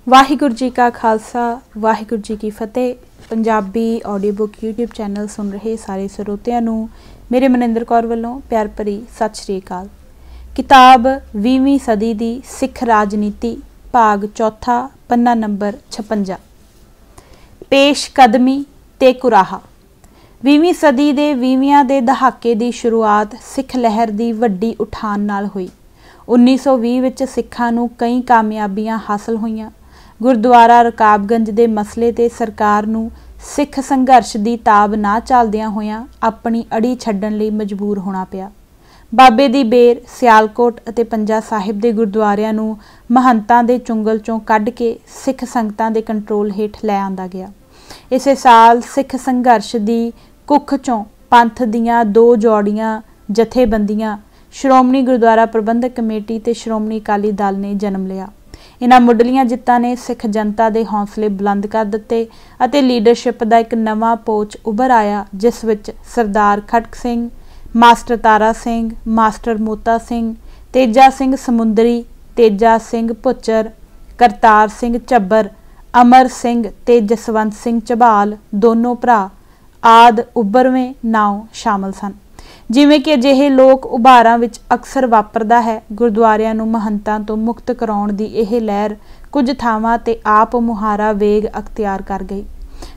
वाहिगुरू जी का खालसा वाहिगुरू जी की फतेह। Punjabi audio book YouTube channel सुन रहे सारे ਸਰੋਤਿਆਂ ਨੂੰ मेरे ਮਨਿੰਦਰ कौर ਵੱਲੋਂ प्यार भरी सत श्री अकाल। किताब 20वीं सदी दी सिख राजनीति भाग चौथा पन्ना नंबर 56। पेश कदमी ते कुराहा। 20वीं सदी दे 20वियां दे दहाके दी शुरुआत सिख लहर दी वड्डी उठान नाल हुई। 1920 विच सिखां नूं कई कामयाबियां हासिल होईयां। गुरुद्वारा रकाबगंज के मसले ते सरकार नूं सिख संघर्ष की ताब ना चलदियां होइयां अपनी अड़ी छड्डण लई मजबूर होना पिया। बाबे दी बेर सियालकोट अते पंजा साहिब के गुरुद्वारियां नूं महंतां दे चुंगल चों कढ के सिख संगतां दे कंट्रोल हेठ लै आंदा गया। इसे साल सिख संघर्ष की कुख चों पंथ दीआं दो जोड़ियां जथेबंदियां श्रोमणी गुरुद्वारा प्रबंधक कमेटी ते श्रोमणी अकाली दल ने जन्म लिया। इन्हां मुढलियां जित्तां ने सिख जनता के हौसले बुलंद कर दिते अते लीडरशिप का एक नवां पोच उभर आया, जिस विच सरदार खटक सिंह, मास्टर तारा सिंह, मास्टर मोता सिंह, तेजा सिंह समुंदरी, तेजा सिंह भुच्चर, करतार सिंह झब्बर, अमर सिंह ते जसवंत सिंह झबाल दोनों भरा आदि उभरवें नाव शामिल सन। जिवें कि अजिहे लोक उभारां विच अक्सर वापरदा है, गुरुद्वारियां नूं महंतां तो मुक्त कराउण दी यह लहर कुछ थावां ते आप मुहारा वेग अख्तियार कर गई।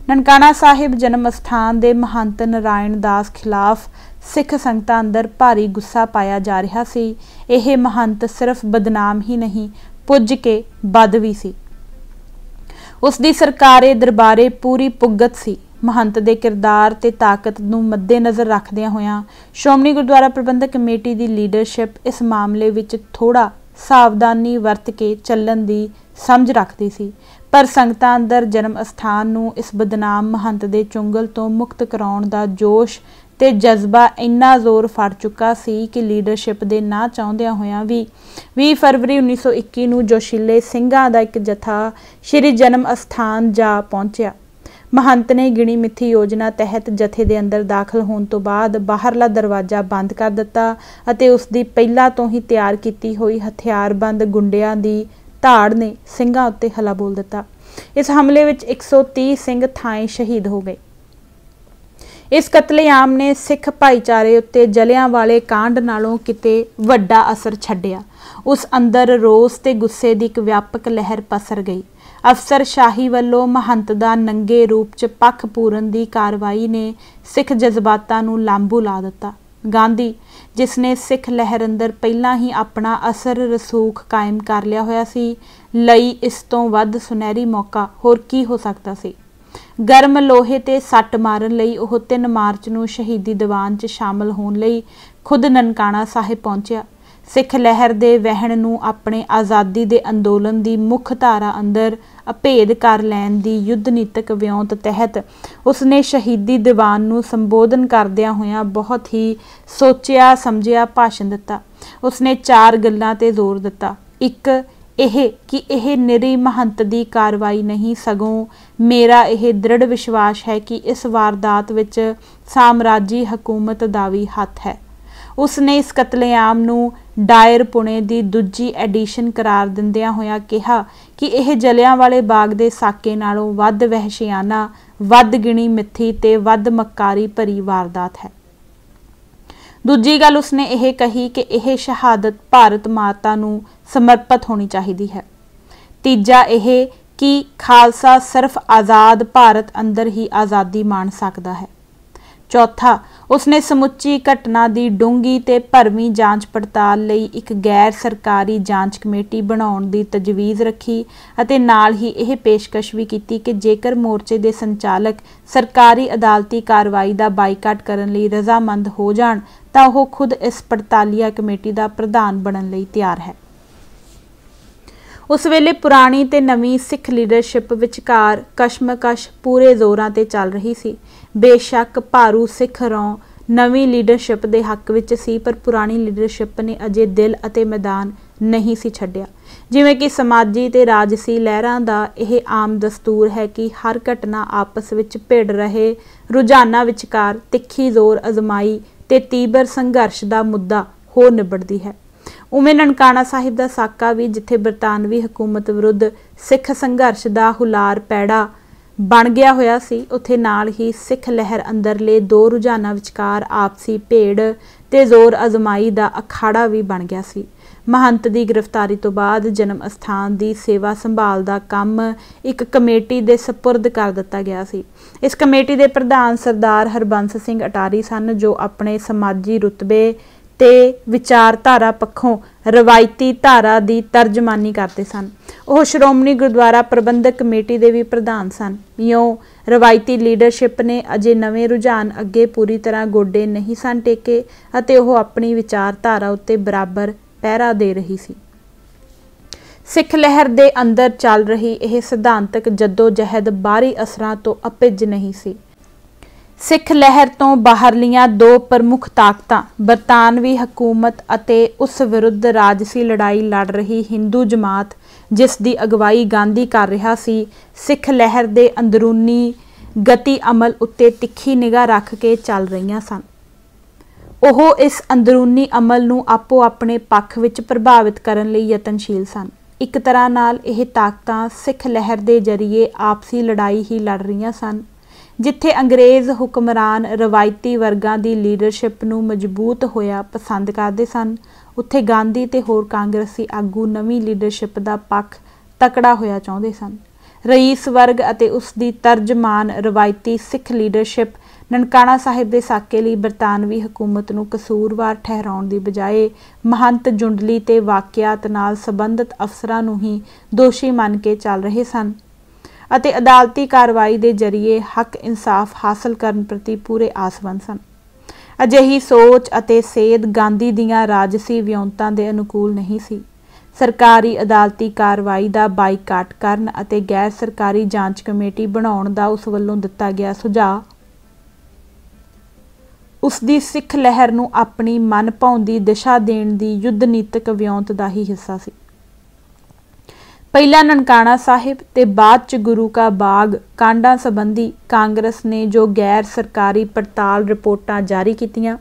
ननकाना साहिब जन्म अस्थान दे महंत नारायण दास खिलाफ सिख संगतां अंदर भारी गुस्सा पाया जा रहा सी। यह महंत सिर्फ बदनाम ही नहीं, पुज के बद भी सी। उसदी सरकारे दरबारे पूरी पुगत सी। महंत के किरदार ते ताकत नूं मद्देनज़र रखदियां होइयां श्रोमणी गुरुद्वारा प्रबंधक कमेटी की लीडरशिप इस मामले विच थोड़ा सावधानी वरत के चलण की समझ रखती सी, पर संगतां अंदर जन्म अस्थान नूं इस बदनाम महंत के चुंगल तो मुक्त कराउण दा जोश ते जज्बा इन्ना जोर फड़ चुका सी कि लीडरशिप दे ना चाहुंदियां होइयां भी 20 फरवरी 1921 नूं जोशीले ਸਿੰਘਾਂ दा एक जथा श्री जन्म अस्थान जा पहुंचिया। महंत ने गिणी मिथी योजना तहत जथे दे अंदर दाखिल होने तो बाद बाहरला दरवाजा बंद कर दिता अते उसकी पहला तो ही तैयार की हुई हथियारबंद गुंडियां दी धाड़ ने ਸਿੰਘਾਂ उत्ते हला बोल दिता। इस हमले विच 130 ਸਿੰਘ थाएं शहीद हो गए। इस कतलेआम ने सिख भाईचारे उत्ते जलियांवाले कांड नालों किते वड्डा असर छड्डिया। उस अंदर रोस ते गुस्से की एक व्यापक लहर पसर गई। अफसरशाही वालों महंत दा नंगे रूप च पक्ष पूरन की कार्रवाई ने सिख जज्बातां नूं लांबू ला दिता। गांधी जिसने सिख लहर अंदर पहला ही अपना असर रसूख कायम कर लिया होया सी, लई इस तो वध सुनहरी मौका होर की हो सकता सी। गर्म लोहे ते सट मारन लई ओह 3 मार्च नूं शहीदी दीवान च शामिल होने लई खुद ननकाना साहिब पहुंचिया। सिख लहर दे वहण नूं अपने आज़ादी दे अंदोलन की मुख धारा अंदर अभेद कर लैण दी युद्ध नीतिक विਉਂਤ तहत उसने शहीदी दीवान नूं संबोधन करदियां होइयां बहुत ही सोचिया समझिया भाषण दिता। उसने 4 गल्लां ते जोर दिता। एक यह कि यह निरी महंत की कार्रवाई नहीं, सगों मेरा यह दृढ़ विश्वास है कि इस वारदात विच साम्राजी हुकूमत दा भी हथ है। उसने इस कतलेआम नूं डायर पुणे की दूजी एडिशन करार दिंदियां होइयां कहा कि यह जलियांवाले बाग के साके नालों वध वहशियाना, वध गिणी मिथी ते वध मक्कारी भरी वारदात है। दूजी गल उसने यह कही कि यह शहादत भारत माता नूं समर्पित होनी चाहिए है। तीजा यह कि खालसा सिर्फ आज़ाद भारत अंदर ही आज़ादी मान सकता है। चौथा उसने समुची घटना की डूंगी ते भरवीं जांच पड़ताल लई एक गैर सरकारी जांच कमेटी बनाउण दी तजवीज़ रखी अते नाल ही यह पेशकश भी की कि जेकर मोर्चे के संचालक सरकारी अदालती कार्रवाई का बाईकाट करने लई रजामंद हो जाण तां ओह खुद इस पड़तालिया कमेटी का प्रधान बनने लई तैयार है। उस वेले पुरानी ते नवीं सिख लीडरशिप विचकार कशमकश पूरे जोरां ते चल रही सी। बेशक भारू सिख रौं नवीं लीडरशिप के हक विच सी, पर पुरानी लीडरशिप ने अजे दिल अते मैदान नहीं सी छड्डिया। जिवें कि समाजी ते राजसी लहरां दा यह आम दस्तूर है कि हर घटना आपस विच भिड़ रहे रुझानां विचकार तिखी जोर अजमाई ते तीबर संघर्ष का मुद्दा हो निबड़दी है। उवें ननकाना साहिब का साका भी जिथे बरतानवी हुकूमत विरुद्ध सिख संघर्ष का हुलार पैड़ा बन गया होया सी, उत्थे नाल ही सिख लहर अंदरले दो रुझानां विचकार आपसी भेड़ ते जोर अजमाई का अखाड़ा भी बन गया सी। महंत की गिरफ्तारी तो बाद जन्म अस्थान की सेवा संभाल का काम एक कमेटी के सपुरद कर दिता गया सी। इस कमेटी के प्रधान सरदार हरबंस सिंह अटारी सन, जो अपने समाजी रुतबे ते विचारधारा पक्षों रवायती धारा की तर्जमानी करते सन। वह श्रोमणी गुरुद्वारा प्रबंधक कमेटी के भी प्रधान सन। इयों रवायती लीडरशिप ने अजे नवे रुझान अगे पूरी तरह गोडे नहीं सन टेके अते वह अपनी विचारधारा उत्ते बराबर पहरा दे रही सी। सिख लहर दे अंदर चल रही यह सिद्धांतक जद्दोजहद बाहरी असरां तो अपिज नहीं सी। सिख लहर तो बाहरलियां दो प्रमुख ताकतां बरतानवी हुकूमत अते उस विरुद्ध राजसी लड़ाई लड़ रही हिंदू जमात जिस दी अगवाई गांधी कर रहा सी, सिख लहर दे अंदरूनी गति अमल उत्ते तिखी निगाह रख के चल रही सन। ਉਹ इस अंदरूनी अमल ਨੂੰ ਆਪੋ ਆਪਣੇ पक्ष ਵਿੱਚ प्रभावित ਕਰਨ ਲਈ ਯਤਨਸ਼ੀਲ ਸਨ। ਇੱਕ ਤਰ੍ਹਾਂ ਨਾਲ ਇਹ ਤਾਕਤਾਂ ਸਿੱਖ ਲਹਿਰ ਦੇ ਜ਼ਰੀਏ ਆਪਸੀ ਲੜਾਈ ਹੀ ਲੜ ਰਹੀਆਂ ਸਨ। ਜਿੱਥੇ ਅੰਗਰੇਜ਼ ਹੁਕਮਰਾਨ ਰਵਾਇਤੀ ਵਰਗਾਂ ਦੀ ਲੀਡਰਸ਼ਿਪ ਨੂੰ ਮਜ਼ਬੂਤ ਹੋਇਆ ਪਸੰਦ ਕਰਦੇ ਸਨ, ਉੱਥੇ ਗਾਂਧੀ ਤੇ ਹੋਰ ਕਾਂਗਰਸੀ ਆਗੂ ਨਵੀਂ ਲੀਡਰਸ਼ਿਪ ਦਾ ਪੱਖ ਤਕੜਾ ਹੋਇਆ ਚਾਹੁੰਦੇ ਸਨ। ਰਈਸ ਵਰਗ ਅਤੇ ਉਸ ਦੀ ਤਰਜਮਾਨ ਰਵਾਇਤੀ ਸਿੱਖ ਲੀਡਰਸ਼ਿਪ ननकाना साहिब के साके लिए बरतानवी हुकूमत नूं कसूरवार ठहराउण दी बजाए महंत जुंडली ते वाकियात नाल संबंधित अफसरां नूं ही दोषी मन के चल रहे सन अते अदालती कार्रवाई के जरिए हक इंसाफ हासिल करन प्रति पूरे आसवंद सन। अजिही सोच अते सेध गांधी दीआं राजसी विਉਂਤਾਂ के अनुकूल नहीं सी। सरकारी अदालती कार्रवाई का बाईकाट करन अते गैर सरकारी जांच कमेटी बनाउण दा उस वल्लों दिता गया सुझाव उसकी सिख लहर नूं अपनी मन भाउंदी दिशा देण दी युद्ध नीतिक विਉਂਤ का ही हिस्सा सी। पहला ननकाना साहिब ते बाद च गुरु का बाग कांडां संबंधी कांग्रेस ने जो गैर सरकारी पड़ताल रिपोर्टां जारी कीतियां,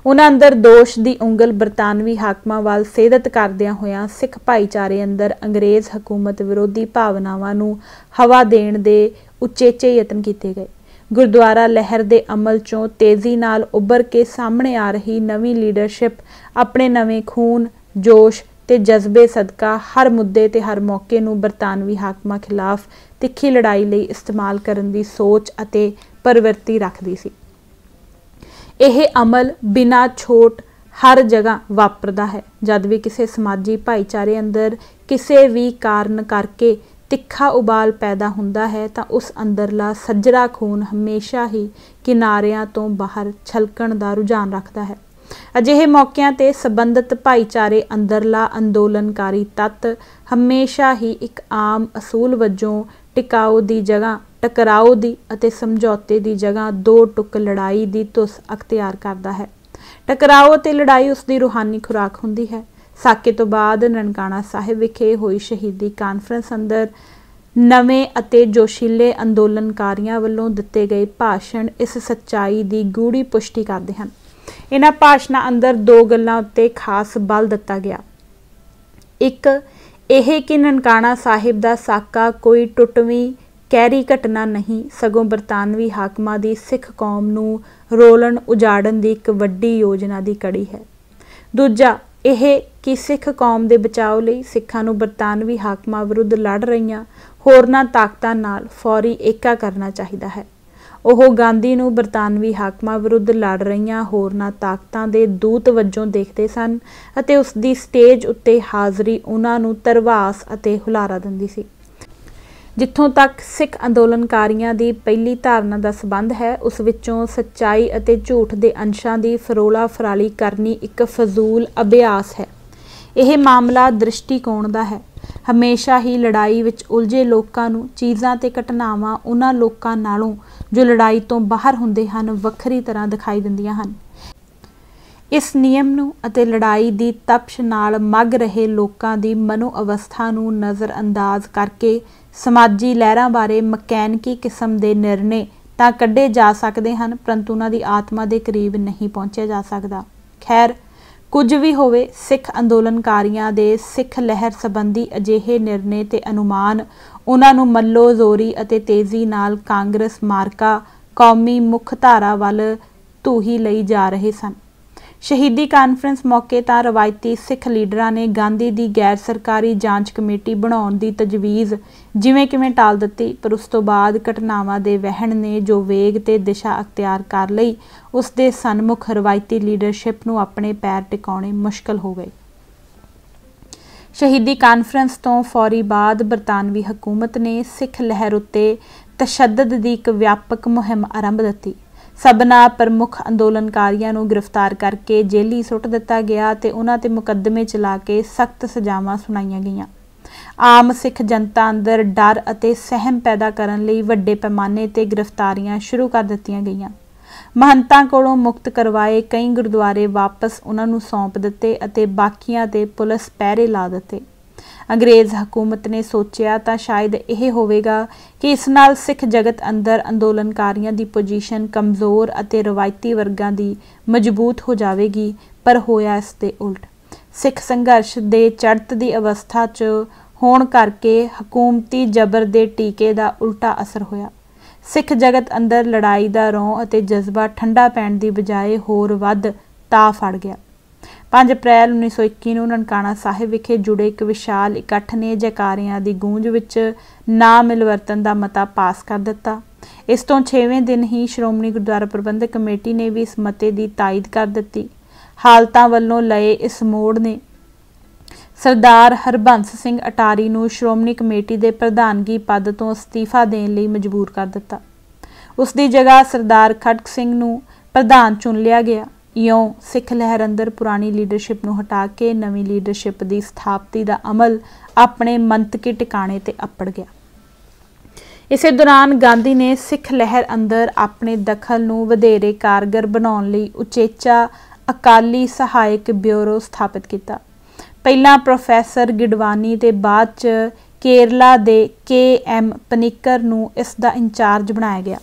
उन्हां अंदर दोष की उंगल बरतानवी हाकमां वाल सेधत करदियां होइयां सिख भाईचारे अंदर अंग्रेज़ हुकूमत विरोधी भावनावां नूं हवा देण दे उचेचे यतन कीते गए। गुरुद्वारा लहर के अमल चों तेज़ी नाल उभर के सामने आ रही नवीं लीडरशिप अपने नवें खून जोश ते जज्बे सदका हर मुद्दे ते हर मौके नूं बरतानवी हाकमां खिलाफ तिखी लड़ाई लई इस्तेमाल करन दी सोच अते प्रवृत्ति रखदी सी। यह अमल बिना छोट हर जगह वापरदा है। जद भी किसी समाजी भाईचारे अंदर किसी भी कारण करके तिखा उबाल पैदा हुंदा है तो उस अंदरला सज्जरा खून हमेशा ही किनारियां तो बाहर छलकण दा रुझान रखता है। अजिहे मौकिਆਂ ते संबंधित भाईचारे अंदरला अंदोलनकारी तत्त हमेशा ही एक आम असूल वजों टिकाऊ दी जगह टकराओ दी अते समझौते दी जगह दो टुक लड़ाई दी तुस अख्तियार करता है। टकराओ ते लड़ाई उसकी रूहानी खुराक हुंदी है। साके तो बाद ननकाना साहिब विखे हुई शहीदी कानफ्रेंस अंदर नवें अते जोशीले अंदोलनकारियों वालों दिते गए भाषण इस सच्चाई की गूढ़ी पुष्टि करते हैं। इन्हां भाषणां अंदर दो गल्लां उत्ते खास बल दिता गया। एक यह कि ननकाना साहिब का साका कोई टुटवीं कहरी घटना नहीं, सगों बरतानवी हाकमां दी सिख कौम नूं रोलण उजाड़न की एक वड्डी योजना की कड़ी है। दूजा यह कि सिख कौम के बचाव लई सिखां नूं बरतानवी हाकमां विरुद्ध लड़ रहीआं होरनां ताकतां नाल फौरी एका करना चाहिदा है। ਉਹ ਗਾਂਧੀ ਨੂੰ ਬਰਤਾਨਵੀ ਹਾਕਮਾਂ ਵਿਰੁੱਧ ਲੜ ਰਹੀਆਂ ਹੋਰਨਾਂ ਤਾਕਤਾਂ ਦੇ ਦੂਤ ਵਜੋਂ ਦੇਖਦੇ ਸਨ ਅਤੇ ਉਸ ਦੀ ਸਟੇਜ ਉੱਤੇ ਹਾਜ਼ਰੀ ਉਹਨਾਂ ਨੂੰ ਤਰਵਾਸ ਅਤੇ ਹੁਲਾਰਾ ਦਿੰਦੀ ਸੀ। ਜਿੱਥੋਂ ਤੱਕ ਸਿੱਖ ਅੰਦੋਲਨਕਾਰੀਆਂ ਦੀ ਪਹਿਲੀ ਧਾਰਨਾ ਦਾ ਸੰਬੰਧ ਹੈ, ਉਸ ਵਿੱਚੋਂ ਸੱਚਾਈ ਅਤੇ ਝੂਠ ਦੇ ਅੰਸ਼ਾਂ ਦੀ ਫਰੋਲਾ ਫਰਾਲੀ ਕਰਨੀ ਇੱਕ ਫਜ਼ੂਲ ਅਭਿਆਸ ਹੈ। ਇਹ ਮਾਮਲਾ ਦ੍ਰਿਸ਼ਟੀਕੋਣ ਦਾ ਹੈ। ਹਮੇਸ਼ਾ ਹੀ ਲੜਾਈ ਵਿੱਚ ਉਲਝੇ ਲੋਕਾਂ ਨੂੰ ਚੀਜ਼ਾਂ ਤੇ ਘਟਨਾਵਾਂ ਉਹਨਾਂ ਲੋਕਾਂ ਨਾਲੋਂ ਜੋ ਲੜਾਈ ਤੋਂ ਬਾਹਰ ਹੁੰਦੇ ਹਨ ਵੱਖਰੀ ਤਰ੍ਹਾਂ ਦਿਖਾਈ ਦਿੰਦੀਆਂ ਹਨ। ਇਸ ਨਿਯਮ ਨੂੰ ਅਤੇ ਲੜਾਈ ਦੀ ਤਪਸ਼ ਨਾਲ ਮੱਗ ਰਹੇ ਲੋਕਾਂ ਦੀ ਮਨੋ ਅਵਸਥਾ ਨੂੰ ਨਜ਼ਰਅੰਦਾਜ਼ ਕਰਕੇ ਸਮਾਜੀ ਲਹਿਰਾਂ ਬਾਰੇ ਮਕੈਨਿਕੀ ਕਿਸਮ ਦੇ ਨਿਰਣੇ ਤਾਂ ਕੱਢੇ ਜਾ ਸਕਦੇ ਹਨ, ਪਰੰਤੂ ਉਹਨਾਂ ਦੀ ਆਤਮਾ ਦੇ ਕਰੀਬ ਨਹੀਂ ਪਹੁੰਚਿਆ ਜਾ ਸਕਦਾ। ਖੈਰ, ਕੁਝ ਵੀ ਹੋਵੇ, ਸਿੱਖ ਅੰਦੋਲਨਕਾਰੀਆਂ ਦੇ ਸਿੱਖ ਲਹਿਰ ਸੰਬੰਧੀ ਅਜਿਹੇ ਨਿਰਣੇ ਤੇ ਅਨੁਮਾਨ ਉਹਨਾਂ ਨੂੰ ਮੱਲੋ ਜ਼ੋਰੀ ਅਤੇ ਤੇਜ਼ੀ ਨਾਲ ਕਾਂਗਰਸ ਮਾਰਕਾ ਕੌਮੀ ਮੁੱਖ ਧਾਰਾ ਵੱਲ ਧੂਹੀ ਲਈ ਜਾ ਰਹੇ ਸਨ। ਸ਼ਹੀਦੀ ਕਾਨਫਰੰਸ ਮੌਕੇ ਤਾਂ ਰਵਾਇਤੀ ਸਿੱਖ ਲੀਡਰਾਂ ਨੇ ਗਾਂਧੀ ਦੀ ਗੈਰ ਸਰਕਾਰੀ ਜਾਂਚ ਕਮੇਟੀ ਬਣਾਉਣ ਦੀ ਤਜਵੀਜ਼ ਜਿਵੇਂ ਕਿਵੇਂ ਟਾਲ ਦਿੱਤੀ, ਪਰ ਉਸ ਤੋਂ ਬਾਅਦ ਘਟਨਾਵਾਂ ਦੇ ਵਹਿਣ ਨੇ ਜੋ ਵੇਗ ਤੇ ਦਿਸ਼ਾ ਅਖਤਿਆਰ ਕਰ ਲਈ, ਉਸ ਦੇ ਸਨਮੁਖ ਰਵਾਇਤੀ ਲੀਡਰਸ਼ਿਪ ਨੂੰ ਆਪਣੇ ਪੈਰ ਟਿਕਾਉਣੇ ਮੁਸ਼ਕਲ ਹੋ ਗਏ। ਸ਼ਹੀਦੀ ਕਾਨਫਰੰਸ ਤੋਂ ਫੌਰੀ ਬਾਅਦ ਬਰਤਾਨਵੀ ਹਕੂਮਤ ਨੇ ਸਿੱਖ ਲਹਿਰ ਉੱਤੇ ਤਸ਼ੱਦਦ ਦੀ ਇੱਕ ਵਿਆਪਕ ਮੁਹਿੰਮ ਆਰੰਭ ਦਿੱਤੀ। ਸਭਨਾਂ ਪ੍ਰਮੁੱਖ ਅੰਦੋਲਨਕਾਰੀਆਂ ਨੂੰ ਗ੍ਰਿਫਤਾਰ ਕਰਕੇ ਜੇਲੀ ਸੁੱਟ ਦਿੱਤਾ ਗਿਆ ਤੇ ਉਹਨਾਂ ਤੇ ਮੁਕੱਦਮੇ ਚਲਾ ਕੇ ਸਖਤ ਸਜ਼ਾਵਾਂ ਸੁਣਾਈਆਂ ਗਈਆਂ। ਆਮ ਸਿੱਖ ਜਨਤਾ ਅੰਦਰ ਡਰ ਅਤੇ ਸਹਿਮ ਪੈਦਾ ਕਰਨ ਲਈ ਵੱਡੇ ਪੈਮਾਨੇ ਤੇ ਗ੍ਰਿਫਤਾਰੀਆਂ ਸ਼ੁਰੂ ਕਰ ਦਿੱਤੀਆਂ ਗਈਆਂ। ਮਹੰਤਾਂ ਕੋਲੋਂ ਮੁਕਤ ਕਰਵਾਏ ਕਈ ਗੁਰਦੁਆਰੇ ਵਾਪਸ ਉਹਨਾਂ ਨੂੰ ਸੌਂਪ ਦਿੱਤੇ ਅਤੇ ਬਾਕੀਆਂ ਤੇ ਪੁਲਿਸ ਪਹਿਰੇ ਲਾ ਦਿੱਤੇ। ਅੰਗਰੇਜ਼ ਹਕੂਮਤ ਨੇ ਸੋਚਿਆ ਤਾਂ ਸ਼ਾਇਦ ਇਹ ਹੋਵੇਗਾ ਕਿ ਇਸ ਨਾਲ ਸਿੱਖ ਜਗਤ ਅੰਦਰ ਅੰਦੋਲਨਕਾਰੀਆਂ ਦੀ ਪੋਜੀਸ਼ਨ ਕਮਜ਼ੋਰ ਅਤੇ ਰਵਾਇਤੀ ਵਰਗਾਂ ਦੀ ਮਜ਼ਬੂਤ ਹੋ ਜਾਵੇਗੀ, ਪਰ ਹੋਇਆ ਇਸ ਦੇ ਉਲਟ। ਸਿੱਖ ਸੰਘਰਸ਼ ਦੇ ਚੜ੍ਹਤ ਦੀ ਅਵਸਥਾ 'ਚ ਹੋਣ ਕਰਕੇ ਹਕੂਮਤੀ ਜਬਰ ਦੇ ਟੀਕੇ ਦਾ ਉਲਟਾ ਅਸਰ ਹੋਇਆ। ਸਿੱਖ ਜਗਤ ਅੰਦਰ ਲੜਾਈ ਦਾ ਰੌਂ ਅਤੇ ਜਜ਼ਬਾ ਠੰਡਾ ਪੈਣ ਦੀ ਬਜਾਏ ਹੋਰ ਵੱਧ ਤਾਅ ਫੜ ਗਿਆ। 5 ਅਪ੍ਰੈਲ 1921 ਨੂੰ ਨਨਕਾਣਾ ਸਾਹਿਬ ਵਿਖੇ ਜੁੜੇ ਇੱਕ ਵਿਸ਼ਾਲ ਇਕੱਠ ਨੇ ਜੈਕਾਰਿਆਂ ਦੀ ਗੂੰਜ ਵਿੱਚ ਨਾ ਮਿਲਵਰਤਨ ਦਾ ਮਤਾ ਪਾਸ ਕਰ ਦਿੱਤਾ। ਇਸ ਤੋਂ 6ਵੇਂ ਦਿਨ ਹੀ ਸ਼੍ਰੋਮਣੀ ਗੁਰਦੁਆਰਾ ਪ੍ਰਬੰਧਕ ਕਮੇਟੀ ਨੇ ਵੀ ਇਸ ਮਤੇ ਦੀ ਤਾਇਦ ਕਰ ਦਿੱਤੀ। ਹਾਲਤਾਂ ਵੱਲੋਂ ਲਏ ਇਸ ਮੋੜ ਨੇ ਸਰਦਾਰ ਹਰਬੰਸ ਸਿੰਘ ਅਟਾਰੀ ਨੂੰ ਸ਼੍ਰੋਮਣੀ ਕਮੇਟੀ ਦੇ ਪ੍ਰਧਾਨਗੀ ਪਦ ਤੋਂ ਅਸਤੀਫਾ ਦੇਣ ਲਈ ਮਜਬੂਰ ਕਰ ਦਿੱਤਾ। ਉਸ ਦੀ ਜਗ੍ਹਾ ਸਰਦਾਰ ਖੜਕ ਸਿੰਘ ਨੂੰ ਪ੍ਰਧਾਨ ਚੁਣ ਲਿਆ ਗਿਆ। ਇਉਂ ਸਿੱਖ ਲਹਿਰ ਅੰਦਰ ਪੁਰਾਣੀ ਲੀਡਰਸ਼ਿਪ ਨੂੰ ਹਟਾ ਕੇ ਨਵੀਂ ਲੀਡਰਸ਼ਿਪ ਦੀ ਸਥਾਪਤੀ ਦਾ ਅਮਲ ਆਪਣੇ ਮੰਤਕੀ ਟਿਕਾਣੇ ਤੇ ਅੱਪੜ ਗਿਆ। ਇਸੇ ਦੌਰਾਨ ਗਾਂਧੀ ਨੇ ਸਿੱਖ ਲਹਿਰ ਅੰਦਰ ਆਪਣੇ ਦਖਲ ਨੂੰ ਵਧੇਰੇ ਕਾਰਗਰ ਬਣਾਉਣ ਲਈ ਉਚੇਚਾ ਅਕਾਲੀ ਸਹਾਇਕ ਬਿਊਰੋ ਸਥਾਪਿਤ ਕੀਤਾ। ਪਹਿਲਾਂ ਪ੍ਰੋਫੈਸਰ ਗਿਡਵਾਨੀ ਤੇ ਬਾਅਦ 'ਚ ਕੇਰਲਾ ਦੇ KM ਪਨਿੱਕਰ ਨੂੰ ਇਸ ਦਾ ਇੰਚਾਰਜ ਬਣਾਇਆ ਗਿਆ।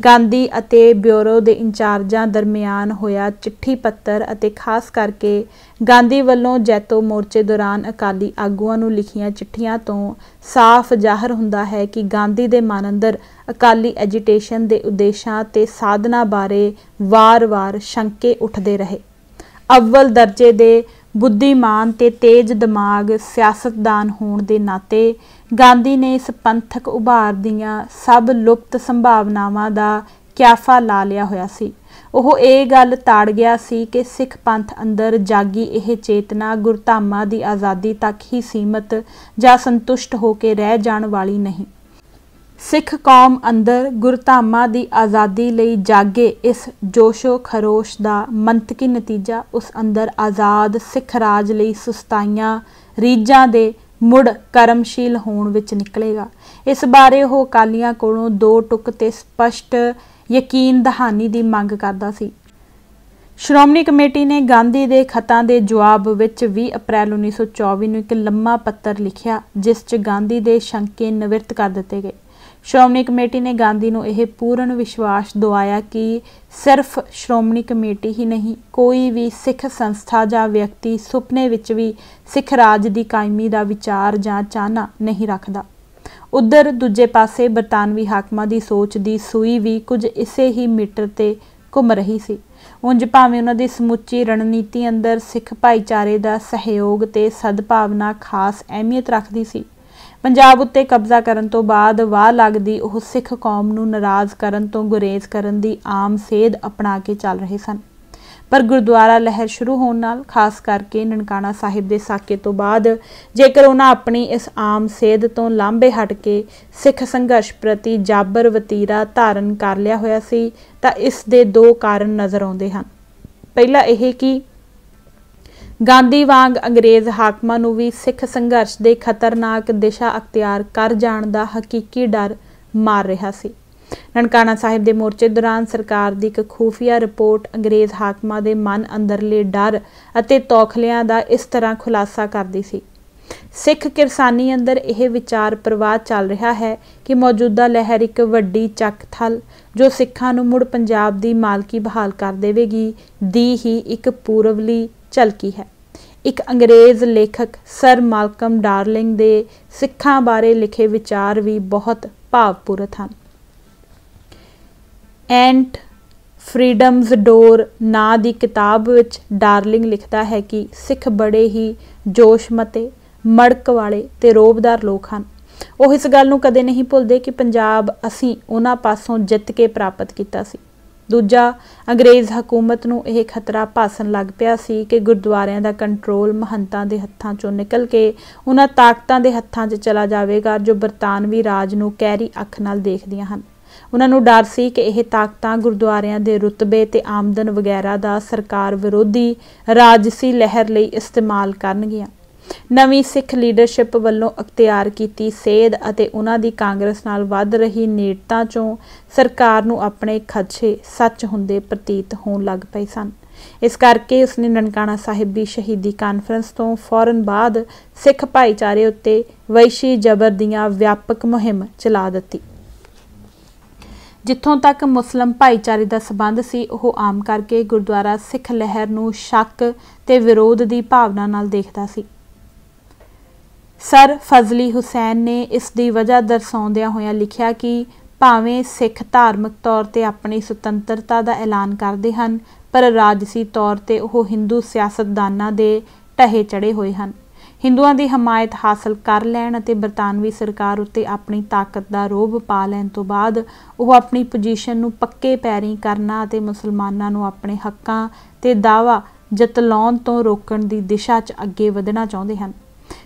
ਗਾਂਧੀ ਅਤੇ ਬਿਊਰੋ ਦੇ ਇੰਚਾਰਜਾਂ ਦਰਮਿਆਨ ਹੋਇਆ ਚਿੱਠੀ ਪੱਤਰ ਅਤੇ ਖਾਸ ਕਰਕੇ ਗਾਂਧੀ ਵੱਲੋਂ ਜੈਤੋ ਮੋਰਚੇ ਦੌਰਾਨ ਅਕਾਲੀ ਆਗੂਆਂ ਨੂੰ ਲਿਖੀਆਂ ਚਿੱਠੀਆਂ ਤੋਂ ਸਾਫ਼ ਜ਼ਾਹਰ ਹੁੰਦਾ ਹੈ ਕਿ ਗਾਂਧੀ ਦੇ ਮਨ ਅੰਦਰ ਅਕਾਲੀ ਐਜੀਟੇਸ਼ਨ ਦੇ ਉਦੇਸ਼ਾਂ ਤੇ ਸਾਧਨਾ ਬਾਰੇ ਵਾਰ-ਵਾਰ ਸ਼ੰਕੇ ਉੱਠਦੇ ਰਹੇ। ਅਵਲ ਦਰਜੇ ਦੇ ਬੁੱਧੀਮਾਨ ਤੇ ਤੇਜ਼ ਦਿਮਾਗ ਸਿਆਸਤਦਾਨ ਹੋਣ ਦੇ ਨਾਤੇ ਗਾਂਧੀ ਨੇ ਇਸ ਪੰਥਕ ਉਭਾਰ ਦੀਆਂ ਸਭ ਲੁਪਤ ਸੰਭਾਵਨਾਵਾਂ ਦਾ ਕਿਆਫਾ ਲਾ ਲਿਆ ਹੋਇਆ ਸੀ। ਉਹ ਇਹ ਗੱਲ ਤਾੜ ਗਿਆ ਸੀ ਕਿ ਸਿੱਖ ਪੰਥ ਅੰਦਰ ਜਾਗੀ ਇਹ ਚੇਤਨਾ ਗੁਰਧਾਮਾਂ ਦੀ ਆਜ਼ਾਦੀ ਤੱਕ ਹੀ ਸੀਮਤ ਜਾਂ ਸੰਤੁਸ਼ਟ ਹੋ ਕੇ ਰਹਿ ਜਾਣ ਵਾਲੀ ਨਹੀਂ। ਸਿੱਖ ਕੌਮ ਅੰਦਰ ਗੁਰਧਾਮਾਂ ਦੀ ਆਜ਼ਾਦੀ ਲਈ ਜਾਗੇ ਇਸ ਜੋਸ਼ੋ ਖਰੋਸ਼ ਦਾ ਮੰਤਕੀ ਨਤੀਜਾ ਉਸ ਅੰਦਰ ਆਜ਼ਾਦ ਸਿੱਖ ਰਾਜ ਲਈ ਸੁਸਤਾਈਆਂ ਰੀਝਾਂ ਦੇ ਮੁੜ ਕਰਮਸ਼ੀਲ ਹੋਣ ਵਿੱਚ ਨਿਕਲੇਗਾ। ਇਸ ਬਾਰੇ ਉਹ ਅਕਾਲੀਆਂ ਕੋਲੋਂ 2 ਟੁਕ ਤੇ ਸਪਸ਼ਟ ਯਕੀਨ ਦਹਾਨੀ ਦੀ ਮੰਗ ਕਰਦਾ ਸੀ। ਸ਼੍ਰੋਮਣੀ ਕਮੇਟੀ ਨੇ ਗਾਂਧੀ ਦੇ ਖਤਾਂ ਦੇ ਜਵਾਬ ਵਿੱਚ 20 ਅਪ੍ਰੈਲ 1924 ਨੂੰ ਇੱਕ ਲੰਮਾ ਪੱਤਰ ਲਿਖਿਆ, ਜਿਸ 'ਚ ਗਾਂਧੀ ਦੇ ਸ਼ੰਕੇ ਨਿਵਰਤ ਕਰ ਦਿੱਤੇ ਗਏ। ਸ਼੍ਰੋਮਣੀ ਕਮੇਟੀ ਨੇ ਗਾਂਧੀ ਨੂੰ ਇਹ ਪੂਰਨ ਵਿਸ਼ਵਾਸ ਦਿਵਾਇਆ ਕਿ ਸਿਰਫ ਸ਼੍ਰੋਮਣੀ ਕਮੇਟੀ ਹੀ ਨਹੀਂ, ਕੋਈ ਵੀ ਸਿੱਖ ਸੰਸਥਾ ਜਾਂ ਵਿਅਕਤੀ ਸੁਪਨੇ ਵਿੱਚ ਵੀ ਸਿੱਖ ਰਾਜ ਦੀ ਕਾਇਮੀ ਦਾ ਵਿਚਾਰ ਜਾਂ ਚਾਹਨਾ ਨਹੀਂ ਰੱਖਦਾ। ਉਧਰ ਦੂਜੇ ਪਾਸੇ ਬਰਤਾਨਵੀ ਹਾਕਮਾਂ ਦੀ ਸੋਚ ਦੀ ਸੂਈ ਵੀ ਕੁਝ ਇਸੇ ਹੀ ਮੀਟਰ ਤੇ ਘੁੰਮ ਰਹੀ ਸੀ। ਉਂਝ ਭਾਵੇਂ ਉਹਨਾਂ ਦੀ ਸਮੁੱਚੀ ਰਣਨੀਤੀ ਅੰਦਰ ਸਿੱਖ ਭਾਈਚਾਰੇ ਦਾ ਸਹਿਯੋਗ ਤੇ ਸਦਭਾਵਨਾ ਖਾਸ ਅਹਿਮੀਅਤ ਰੱਖਦੀ ਸੀ। ਪੰਜਾਬ ਉੱਤੇ ਕਬਜ਼ਾ ਕਰਨ ਤੋਂ ਬਾਅਦ ਵਾਹ ਲੱਗਦੀ ਉਹ ਸਿੱਖ ਕੌਮ ਨੂੰ ਨਾਰਾਜ਼ ਕਰਨ ਤੋਂ ਗੁਰੇਜ਼ ਕਰਨ ਦੀ ਆਮ ਸੇਧ ਅਪਣਾ ਕੇ ਚੱਲ ਰਹੇ ਸਨ। ਪਰ ਗੁਰਦੁਆਰਾ ਲਹਿਰ ਸ਼ੁਰੂ ਹੋਣ ਨਾਲ, ਖਾਸ ਕਰਕੇ ਨਨਕਾਣਾ ਸਾਹਿਬ ਦੇ ਸਾਕੇ ਤੋਂ ਬਾਅਦ, ਜੇਕਰ ਉਹਨਾਂ ਆਪਣੀ ਇਸ ਆਮ ਸੇਧ ਤੋਂ ਲਾਂਭੇ ਹਟ ਕੇ ਸਿੱਖ ਸੰਘਰਸ਼ ਪ੍ਰਤੀ ਜਾਬਰ ਵਤੀਰਾ ਧਾਰਨ ਕਰ ਲਿਆ ਹੋਇਆ ਸੀ ਤਾਂ ਇਸ ਦੇ 2 ਕਾਰਨ ਨਜ਼ਰ ਆਉਂਦੇ ਹਨ। ਪਹਿਲਾ ਇਹ ਕਿ ਗਾਂਧੀ ਵਾਂਗ ਅੰਗਰੇਜ਼ ਹਾਕਮਾਂ ਨੂੰ ਵੀ ਸਿੱਖ ਸੰਘਰਸ਼ ਦੇ ਖਤਰਨਾਕ ਦਿਸ਼ਾ ਅਖਤਿਆਰ ਕਰ ਜਾਣ ਦਾ ਹਕੀਕੀ ਡਰ ਮਾਰ ਰਿਹਾ ਸੀ। ਨਨਕਾਣਾ ਸਾਹਿਬ ਦੇ ਮੋਰਚੇ ਦੌਰਾਨ ਸਰਕਾਰ ਦੀ ਇੱਕ ਖੂਫੀਆ ਰਿਪੋਰਟ ਅੰਗਰੇਜ਼ ਹਾਕਮਾਂ ਦੇ ਮਨ ਅੰਦਰਲੇ ਡਰ ਅਤੇ ਤੌਖਲਿਆਂ ਦਾ ਇਸ ਤਰ੍ਹਾਂ ਖੁਲਾਸਾ ਕਰਦੀ ਸੀ। ਸਿੱਖ ਕਿਰਸਾਨੀ ਅੰਦਰ ਇਹ ਵਿਚਾਰ ਪ੍ਰਵਾਹ ਚੱਲ ਰਿਹਾ ਹੈ ਕਿ ਮੌਜੂਦਾ ਲਹਿਰ ਇੱਕ ਵੱਡੀ ਚੱਕ ਥਲ ਜੋ ਸਿੱਖਾਂ ਨੂੰ ਮੁੜ ਪੰਜਾਬ ਦੀ ਮਾਲਕੀ ਬਹਾਲ ਕਰ ਦੇਵੇਗੀ ਦੀ ਹੀ ਇੱਕ ਪੂਰਵਲੀ ਝਲਕੀ ਹੈ। ਇੱਕ ਅੰਗਰੇਜ਼ ਲੇਖਕ ਸਰ ਮਾਲਕਮ ਡਾਰਲਿੰਗ ਦੇ ਸਿੱਖਾਂ ਬਾਰੇ ਲਿਖੇ ਵਿਚਾਰ ਵੀ ਬਹੁਤ ਭਾਵਪੂਰਤ ਹਨ। ਐਂਟ ਫਰੀडम्स डोर ਨਾਂ ਦੀ ਕਿਤਾਬ ਵਿੱਚ ਡਾਰਲਿੰਗ ਲਿਖਦਾ ਹੈ ਕਿ ਸਿੱਖ ਬੜੇ ਹੀ ਜੋਸ਼ਮਤੇ, ਮੜਕ ਵਾਲੇ ਤੇ ਰੋਬਦਾਰ ਲੋਕ ਹਨ। ਉਹ ਇਸ ਗੱਲ ਨੂੰ ਕਦੇ ਨਹੀਂ ਭੁੱਲਦੇ ਕਿ ਪੰਜਾਬ ਅਸੀਂ ਉਹਨਾਂ ਪਾਸੋਂ ਜਿੱਤ ਕੇ ਪ੍ਰਾਪਤ ਕੀਤਾ ਸੀ। ਦੂਜਾ, ਅੰਗਰੇਜ਼ ਹਕੂਮਤ ਨੂੰ ਇਹ ਖਤਰਾ ਭਾਸਣ ਲੱਗ ਪਿਆ ਸੀ ਕਿ ਗੁਰਦੁਆਰਿਆਂ ਦਾ ਕੰਟਰੋਲ ਮਹੰਤਾਂ ਦੇ ਹੱਥਾਂ 'ਚੋਂ ਨਿਕਲ ਕੇ ਉਹਨਾਂ ਤਾਕਤਾਂ ਦੇ ਹੱਥਾਂ 'ਚ ਚਲਾ ਜਾਵੇਗਾ ਜੋ ਬਰਤਾਨਵੀ ਰਾਜ ਨੂੰ ਕਹਿਰੀ ਅੱਖ ਨਾਲ ਦੇਖਦੀਆਂ ਹਨ। ਉਹਨਾਂ ਨੂੰ ਡਰ ਸੀ ਕਿ ਇਹ ਤਾਕਤਾਂ ਗੁਰਦੁਆਰਿਆਂ ਦੇ ਰੁਤਬੇ ਤੇ ਆਮਦਨ ਵਗੈਰਾ ਦਾ ਸਰਕਾਰ ਵਿਰੋਧੀ ਰਾਜਸੀ ਲਹਿਰ ਲਈ ਇਸਤੇਮਾਲ ਕਰਨਗੀਆਂ। ਨਵੀਂ ਸਿੱਖ ਲੀਡਰਸ਼ਿਪ ਵੱਲੋਂ ਅਖਤਿਆਰ ਕੀਤੀ ਸੇਧ ਅਤੇ ਉਹਨਾਂ ਦੀ ਕਾਂਗਰਸ ਨਾਲ ਵੱਧ ਰਹੀ ਨੇੜਤਾ 'ਚੋਂ ਸਰਕਾਰ ਨੂੰ ਆਪਣੇ ਖਦਸ਼ੇ ਸੱਚ ਹੁੰਦੇ ਪ੍ਰਤੀਤ ਹੋਣ ਲੱਗ ਪਏ ਸਨ। ਇਸ ਕਰਕੇ ਉਸਨੇ ਨਨਕਾਣਾ ਸਾਹਿਬ ਦੀ ਸ਼ਹੀਦੀ ਕਾਨਫਰੰਸ ਤੋਂ ਫੌਰਨ ਬਾਅਦ ਸਿੱਖ ਭਾਈਚਾਰੇ ਉੱਤੇ ਵੈਸ਼ੀ ਜ਼ਬਰ ਦੀਆਂ ਵਿਆਪਕ ਮੁਹਿੰਮ ਚਲਾ ਦਿੱਤੀ। ਜਿੱਥੋਂ ਤੱਕ ਮੁਸਲਿਮ ਭਾਈਚਾਰੇ ਦਾ ਸਬੰਧ ਸੀ, ਉਹ ਆਮ ਕਰਕੇ ਗੁਰਦੁਆਰਾ ਸਿੱਖ ਲਹਿਰ ਨੂੰ ਸ਼ੱਕ ਤੇ ਵਿਰੋਧ ਦੀ ਭਾਵਨਾ ਨਾਲ ਦੇਖਦਾ ਸੀ। ਸਰ ਫਜ਼ਲੀ ਹੁਸੈਨ ਨੇ ਇਸ ਦੀ ਵਜ੍ਹਾ ਦਰਸਾਉਂਦਿਆਂ ਹੋਇਆਂ ਲਿਖਿਆ ਕਿ ਭਾਵੇਂ ਸਿੱਖ ਧਾਰਮਿਕ ਤੌਰ ਤੇ ਆਪਣੀ ਸੁਤੰਤਰਤਾ ਦਾ ਐਲਾਨ ਕਰਦੇ ਹਨ, ਪਰ ਰਾਜਸੀ ਤੌਰ ਤੇ ਉਹ ਹਿੰਦੂ ਸਿਆਸਤਦਾਨਾਂ ਦੇ ਢਹੇ ਚੜ੍ਹੇ ਹੋਏ ਹਨ। ਹਿੰਦੂਆਂ ਦੀ ਹਮਾਇਤ ਹਾਸਲ ਕਰ ਲੈਣ ਅਤੇ ਬਰਤਾਨਵੀ ਸਰਕਾਰ ਉੱਤੇ ਆਪਣੀ ਤਾਕਤ ਦਾ ਰੋਹਬ ਪਾ ਲੈਣ ਤੋਂ ਬਾਅਦ ਉਹ ਆਪਣੀ ਪੋਜੀਸ਼ਨ ਨੂੰ ਪੱਕੇ ਪੈਰੀਂ ਕਰਨਾ ਅਤੇ ਮੁਸਲਮਾਨਾਂ ਨੂੰ ਆਪਣੇ ਹੱਕਾਂ ਤੇ ਦਾਅਵਾ ਜਤਲਾਉਣ ਤੋਂ ਰੋਕਣ ਦੀ ਦਿਸ਼ਾ 'ਚ ਅੱਗੇ ਵਧਣਾ ਚਾਹੁੰਦੇ ਹਨ।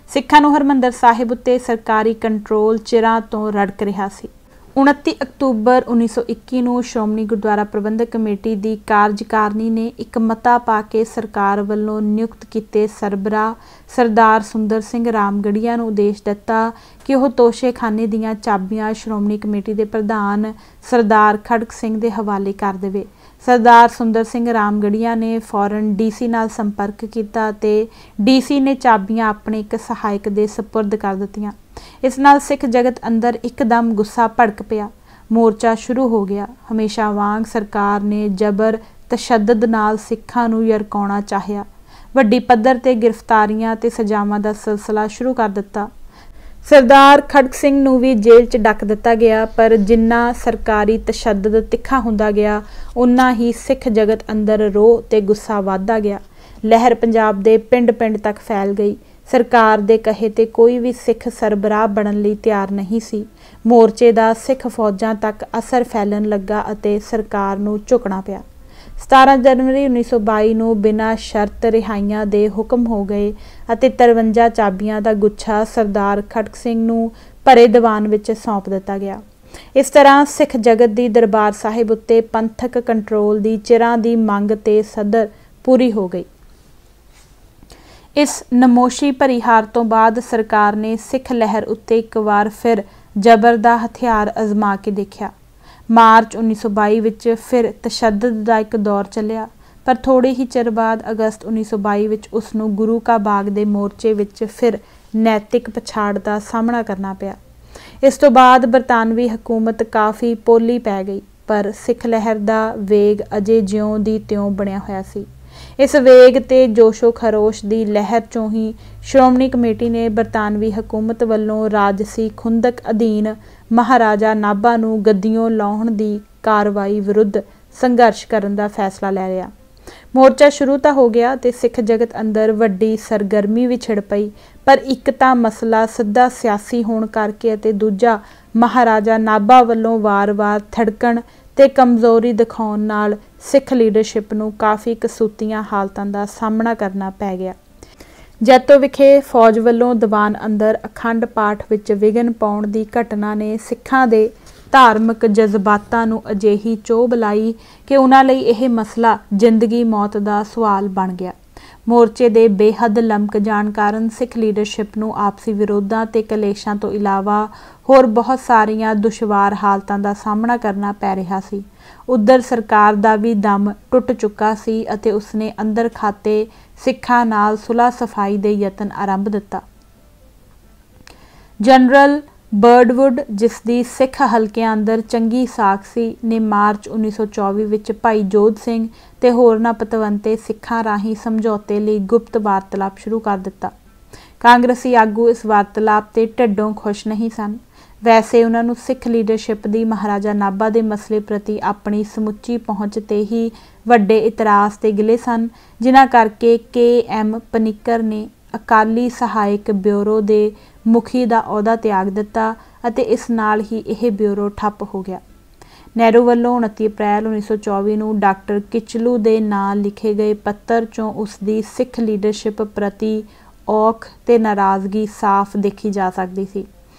ਸਿੱਖਾਂ ਨੂੰ ਹਰਿਮੰਦਰ ਸਾਹਿਬ ਉੱਤੇ ਸਰਕਾਰੀ ਕੰਟਰੋਲ ਚਿਰਾਂ ਤੋਂ ਰੜਕ ਰਿਹਾ ਸੀ। 29 ਅਕਤੂਬਰ 1921 ਨੂੰ ਸ਼੍ਰੋਮਣੀ ਗੁਰਦੁਆਰਾ ਪ੍ਰਬੰਧਕ ਕਮੇਟੀ ਦੀ ਕਾਰਜਕਾਰਨੀ ਨੇ ਇੱਕ ਮਤਾ ਪਾ ਕੇ ਸਰਕਾਰ ਵੱਲੋਂ ਨਿਯੁਕਤ ਕੀਤੇ ਸਰਬਰਾਹ ਸਰਦਾਰ ਸੁੰਦਰ ਸਿੰਘ ਰਾਮਗੜੀਆ ਨੂੰ ਆਦੇਸ਼ ਦਿੱਤਾ ਕਿ ਉਹ ਤੋਸ਼ੇਖਾਨੇ ਦੀਆਂ ਚਾਬੀਆਂ ਸ਼੍ਰੋਮਣੀ ਕਮੇਟੀ ਦੇ ਪ੍ਰਧਾਨ ਸਰਦਾਰ ਖੜਕ ਸਿੰਘ ਦੇ ਹਵਾਲੇ ਕਰ ਦੇਵੇ। ਸਰਦਾਰ ਸੁੰਦਰ ਸਿੰਘ ਰਾਮਗੜੀਆ ਨੇ ਫੌਰਨ ਡੀਸੀ ਨਾਲ ਸੰਪਰਕ ਕੀਤਾ ਅਤੇ ਡੀਸੀ ਨੇ ਚਾਬੀਆਂ ਆਪਣੇ ਇੱਕ ਸਹਾਇਕ ਦੇ ਸਪੁਰਦ ਕਰ ਦਿੱਤੀਆਂ। ਇਸ ਨਾਲ ਸਿੱਖ ਜਗਤ ਅੰਦਰ ਇੱਕਦਮ ਗੁੱਸਾ ਭੜਕ ਪਿਆ। ਮੋਰਚਾ ਸ਼ੁਰੂ ਹੋ ਗਿਆ। ਹਮੇਸ਼ਾ ਵਾਂਗ ਸਰਕਾਰ ਨੇ ਜ਼ਬਰ ਤਸ਼ੱਦਦ ਨਾਲ ਸਿੱਖਾਂ ਨੂੰ ਯਰਕਾਉਣਾ ਚਾਹਿਆ। ਵੱਡੀ ਪੱਧਰ ਤੇ ਗ੍ਰਿਫਤਾਰੀਆਂ ਤੇ ਸਜ਼ਾਵਾਂ ਦਾ ਸਿਲਸਿਲਾ ਸ਼ੁਰੂ ਕਰ ਦਿੱਤਾ। ਸਰਦਾਰ ਖੜਕ ਸਿੰਘ ਨੂੰ ਵੀ ਜੇਲ੍ਹ 'ਚ ਡੱਕ ਦਿੱਤਾ ਗਿਆ, ਪਰ ਜਿੰਨਾ ਸਰਕਾਰੀ ਤਸ਼ੱਦਦ ਤਿੱਖਾ ਹੁੰਦਾ ਗਿਆ, ਉਨਾ ਹੀ ਸਿੱਖ ਜਗਤ ਅੰਦਰ ਰੋਹ ਤੇ ਗੁੱਸਾ ਵੱਧਦਾ ਗਿਆ। ਲਹਿਰ ਪੰਜਾਬ ਦੇ ਪਿੰਡ-ਪਿੰਡ ਤੱਕ ਫੈਲ ਗਈ। ਸਰਕਾਰ ਦੇ ਕਹੇ ਤੇ ਕੋਈ ਵੀ ਸਿੱਖ ਸਰਬਰਾਹ ਬਣਨ ਲਈ ਤਿਆਰ ਨਹੀਂ ਸੀ। ਮੋਰਚੇ ਦਾ ਸਿੱਖ ਫੌਜਾਂ ਤੱਕ ਅਸਰ ਫੈਲਣ ਲੱਗਾ ਅਤੇ ਸਰਕਾਰ ਨੂੰ ਝੁਕਣਾ ਪਿਆ। 17 ਜਨਵਰੀ 1922 ਨੂੰ ਬਿਨਾਂ ਸ਼ਰਤ ਰਿਹਾਈਆਂ ਦੇ ਹੁਕਮ ਹੋ ਗਏ ਅਤੇ 53 ਚਾਬੀਆਂ ਦਾ ਗੁੱਛਾ ਸਰਦਾਰ ਖੜਕ ਸਿੰਘ ਨੂੰ ਭਰੇ ਦੀਵਾਨ ਵਿੱਚ ਸੌਂਪ ਦਿੱਤਾ ਗਿਆ। ਇਸ ਤਰ੍ਹਾਂ ਸਿੱਖ ਜਗਤ ਦੀ ਦਰਬਾਰ ਸਾਹਿਬ ਉੱਤੇ ਪੰਥਕ ਕੰਟਰੋਲ ਦੀ ਚਿਰਾਂ ਦੀ ਮੰਗ ਤੇ ਸਦਰ ਪੂਰੀ ਹੋ ਗਈ। ਇਸ ਨਮੋਸ਼ੀ ਭਰੀ ਹਾਰ ਤੋਂ ਬਾਅਦ ਸਰਕਾਰ ਨੇ ਸਿੱਖ ਲਹਿਰ ਉੱਤੇ ਇੱਕ ਵਾਰ ਫਿਰ ਜ਼ਬਰ ਦਾ ਹਥਿਆਰ ਅਜ਼ਮਾ ਕੇ ਦੇਖਿਆ। ਮਾਰਚ 1922 ਵਿੱਚ ਫਿਰ ਤਸ਼ੱਦਦ ਦਾ ਇੱਕ ਦੌਰ ਚੱਲਿਆ, ਪਰ ਥੋੜ੍ਹੇ ਹੀ ਚਿਰ ਬਾਅਦ ਅਗਸਤ 1922 ਵਿੱਚ ਉਸ ਨੂੰ ਗੁਰੂ ਕਾ ਬਾਗ ਦੇ ਮੋਰਚੇ ਵਿੱਚ ਫਿਰ ਨੈਤਿਕ ਪਛਾੜ ਦਾ ਸਾਹਮਣਾ ਕਰਨਾ ਪਿਆ। ਇਸ ਤੋਂ ਬਾਅਦ ਬਰਤਾਨਵੀ ਹਕੂਮਤ ਕਾਫੀ ਪੋਲੀ ਪੈ ਗਈ, ਪਰ ਸਿੱਖ ਲਹਿਰ ਦਾ ਵੇਗ ਅਜੇ ਜਿਉਂ ਦੀ ਤਿਉਂ ਬਣਿਆ ਹੋਇਆ ਸੀ। ਇਸ ਵੇਗ ਤੇ ਜੋਸ਼ੋ ਖਰੋਸ਼ ਦੀ ਲਹਿਰ 'ਚੋਂ ਹੀ ਸ਼੍ਰੋਮਣੀ ਕਮੇਟੀ ਨੇ ਬਰਤਾਨਵੀ ਹਕੂਮਤ ਵੱਲੋਂ ਰਾਜਸੀ ਖੁੰਦਕ ਅਧੀਨ ਮਹਾਰਾਜਾ ਨਾਭਾ ਨੂੰ ਗੱਦੀਓਂ ਲਾਹੁਣ ਦੀ ਕਾਰਵਾਈ ਵਿਰੁੱਧ ਸੰਘਰਸ਼ ਕਰਨ ਦਾ ਫੈਸਲਾ ਲੈ ਲਿਆ। ਮੋਰਚਾ ਸ਼ੁਰੂ ਤਾਂ ਹੋ ਗਿਆ ਤੇ ਸਿੱਖ ਜਗਤ ਅੰਦਰ ਵੱਡੀ ਸਰਗਰਮੀ ਵੀ ਛਿੜ ਪਈ, ਪਰ ਇੱਕ ਤਾਂ ਮਸਲਾ ਸਿੱਧਾ ਸਿਆਸੀ ਹੋਣ ਕਰਕੇ ਅਤੇ ਦੂਜਾ ਮਹਾਰਾਜਾ ਨਾਭਾ ਵੱਲੋਂ ਵਾਰ-ਵਾਰ ਥੜਕਣ ਤੇ ਕਮਜ਼ੋਰੀ ਦਿਖਾਉਣ ਨਾਲ ਸਿੱਖ ਲੀਡਰਸ਼ਿਪ ਨੂੰ ਕਾਫੀ ਕਸੂਤੀਆਂ ਹਾਲਤਾਂ ਦਾ ਸਾਹਮਣਾ ਕਰਨਾ ਪੈ ਗਿਆ। ਜੈਤੋ ਵਿਖੇ ਫੌਜ ਵੱਲੋਂ ਦੀਵਾਨ ਅੰਦਰ ਅਖੰਡ ਪਾਠ ਵਿੱਚ ਵਿਘਨ ਪਾਉਣ ਦੀ ਘਟਨਾ ਨੇ ਸਿੱਖਾਂ ਦੇ ਧਾਰਮਿਕ ਜਜ਼ਬਾਤਾਂ ਨੂੰ ਅਜਿਹੀ ਚੋਭ ਲਾਈ ਕਿ ਉਹਨਾਂ ਲਈ ਇਹ ਮਸਲਾ ਜ਼ਿੰਦਗੀ ਮੌਤ ਦਾ ਸਵਾਲ ਬਣ ਗਿਆ। ਮੋਰਚੇ ਦੇ ਬੇਹੱਦ ਲਮਕ ਜਾਣ ਕਾਰਨ ਸਿੱਖ ਲੀਡਰਸ਼ਿਪ ਨੂੰ ਆਪਸੀ ਵਿਰੋਧਾਂ ਤੇ ਕਲੇਸ਼ਾਂ ਤੋਂ ਇਲਾਵਾ ਹੋਰ ਬਹੁਤ ਸਾਰੀਆਂ ਦੁਸ਼ਵਾਰ ਹਾਲਤਾਂ ਦਾ ਸਾਹਮਣਾ ਕਰਨਾ ਪੈ ਰਿਹਾ ਸੀ। ਉੱਧਰ ਸਰਕਾਰ ਦਾ ਵੀ ਦਮ ਟੁੱਟ ਚੁੱਕਾ ਸੀ ਅਤੇ ਉਸਨੇ ਅੰਦਰ ਖਾਤੇ ਸਿੱਖਾਂ ਨਾਲ ਸੁਲ੍ਹਾ ਸਫਾਈ ਦੇ ਯਤਨ ਆਰੰਭ ਦਿੱਤਾ। ਜਨਰਲ ਬਰਡਵੁੱਡ, ਜਿਸ ਦੀ ਸਿੱਖ ਹਲਕਿਆਂ ਅੰਦਰ ਚੰਗੀ ਸਾਖ ਸੀ, ਨੇ ਮਾਰਚ 1924 ਵਿੱਚ ਭਾਈ ਜੋਧ ਸਿੰਘ ਤੇ ਹੋਰਨਾਂ ਪਤਵੰਤੇ ਸਿੱਖਾਂ ਰਾਹੀਂ ਸਮਝੌਤੇ ਲਈ ਗੁਪਤ ਵਾਰਤਾਲਾਪ ਸ਼ੁਰੂ ਕਰ ਦਿੱਤਾ। ਕਾਂਗਰਸੀ ਆਗੂ ਇਸ ਵਾਰਤਾਲਾਪ ਤੇ ਢਿੱਡੋਂ ਖੁਸ਼ ਨਹੀਂ ਸਨ। ਵੈਸੇ ਉਹਨਾਂ ਨੂੰ ਸਿੱਖ ਲੀਡਰਸ਼ਿਪ ਦੀ ਮਹਾਰਾਜਾ ਨਾਭਾ ਦੇ ਮਸਲੇ ਪ੍ਰਤੀ ਆਪਣੀ ਸਮੁੱਚੀ ਪਹੁੰਚ ਤੇ ਹੀ ਵੱਡੇ ਇਤਰਾਜ਼ ਤੇ ਗਿਲੇ ਸਨ, ਜਿਨ੍ਹਾਂ ਕਰਕੇ KM ਪਨਿੱਕਰ ਨੇ ਅਕਾਲੀ ਸਹਾਇਕ ਬਿਊਰੋ ਦੇ ਮੁਖੀ ਦਾ ਅਹੁਦਾ ਤਿਆਗ ਦਿੱਤਾ ਅਤੇ ਇਸ ਨਾਲ ਹੀ ਇਹ ਬਿਊਰੋ ਠੱਪ ਹੋ ਗਿਆ। ਨਹਿਰੂ ਵੱਲੋਂ 29 ਅਪ੍ਰੈਲ 1924 ਨੂੰ ਡਾਕਟਰ ਕਿਚਲੂ ਦੇ ਨਾਂ ਲਿਖੇ ਗਏ ਪੱਤਰ 'ਚੋਂ ਉਸ ਦੀ ਸਿੱਖ ਲੀਡਰਸ਼ਿਪ ਪ੍ਰਤੀ ਔਖ ਤੇ ਨਾਰਾਜ਼ਗੀ ਸਾਫ਼ ਦੇਖੀ ਜਾ ਸਕਦੀ ਸੀ।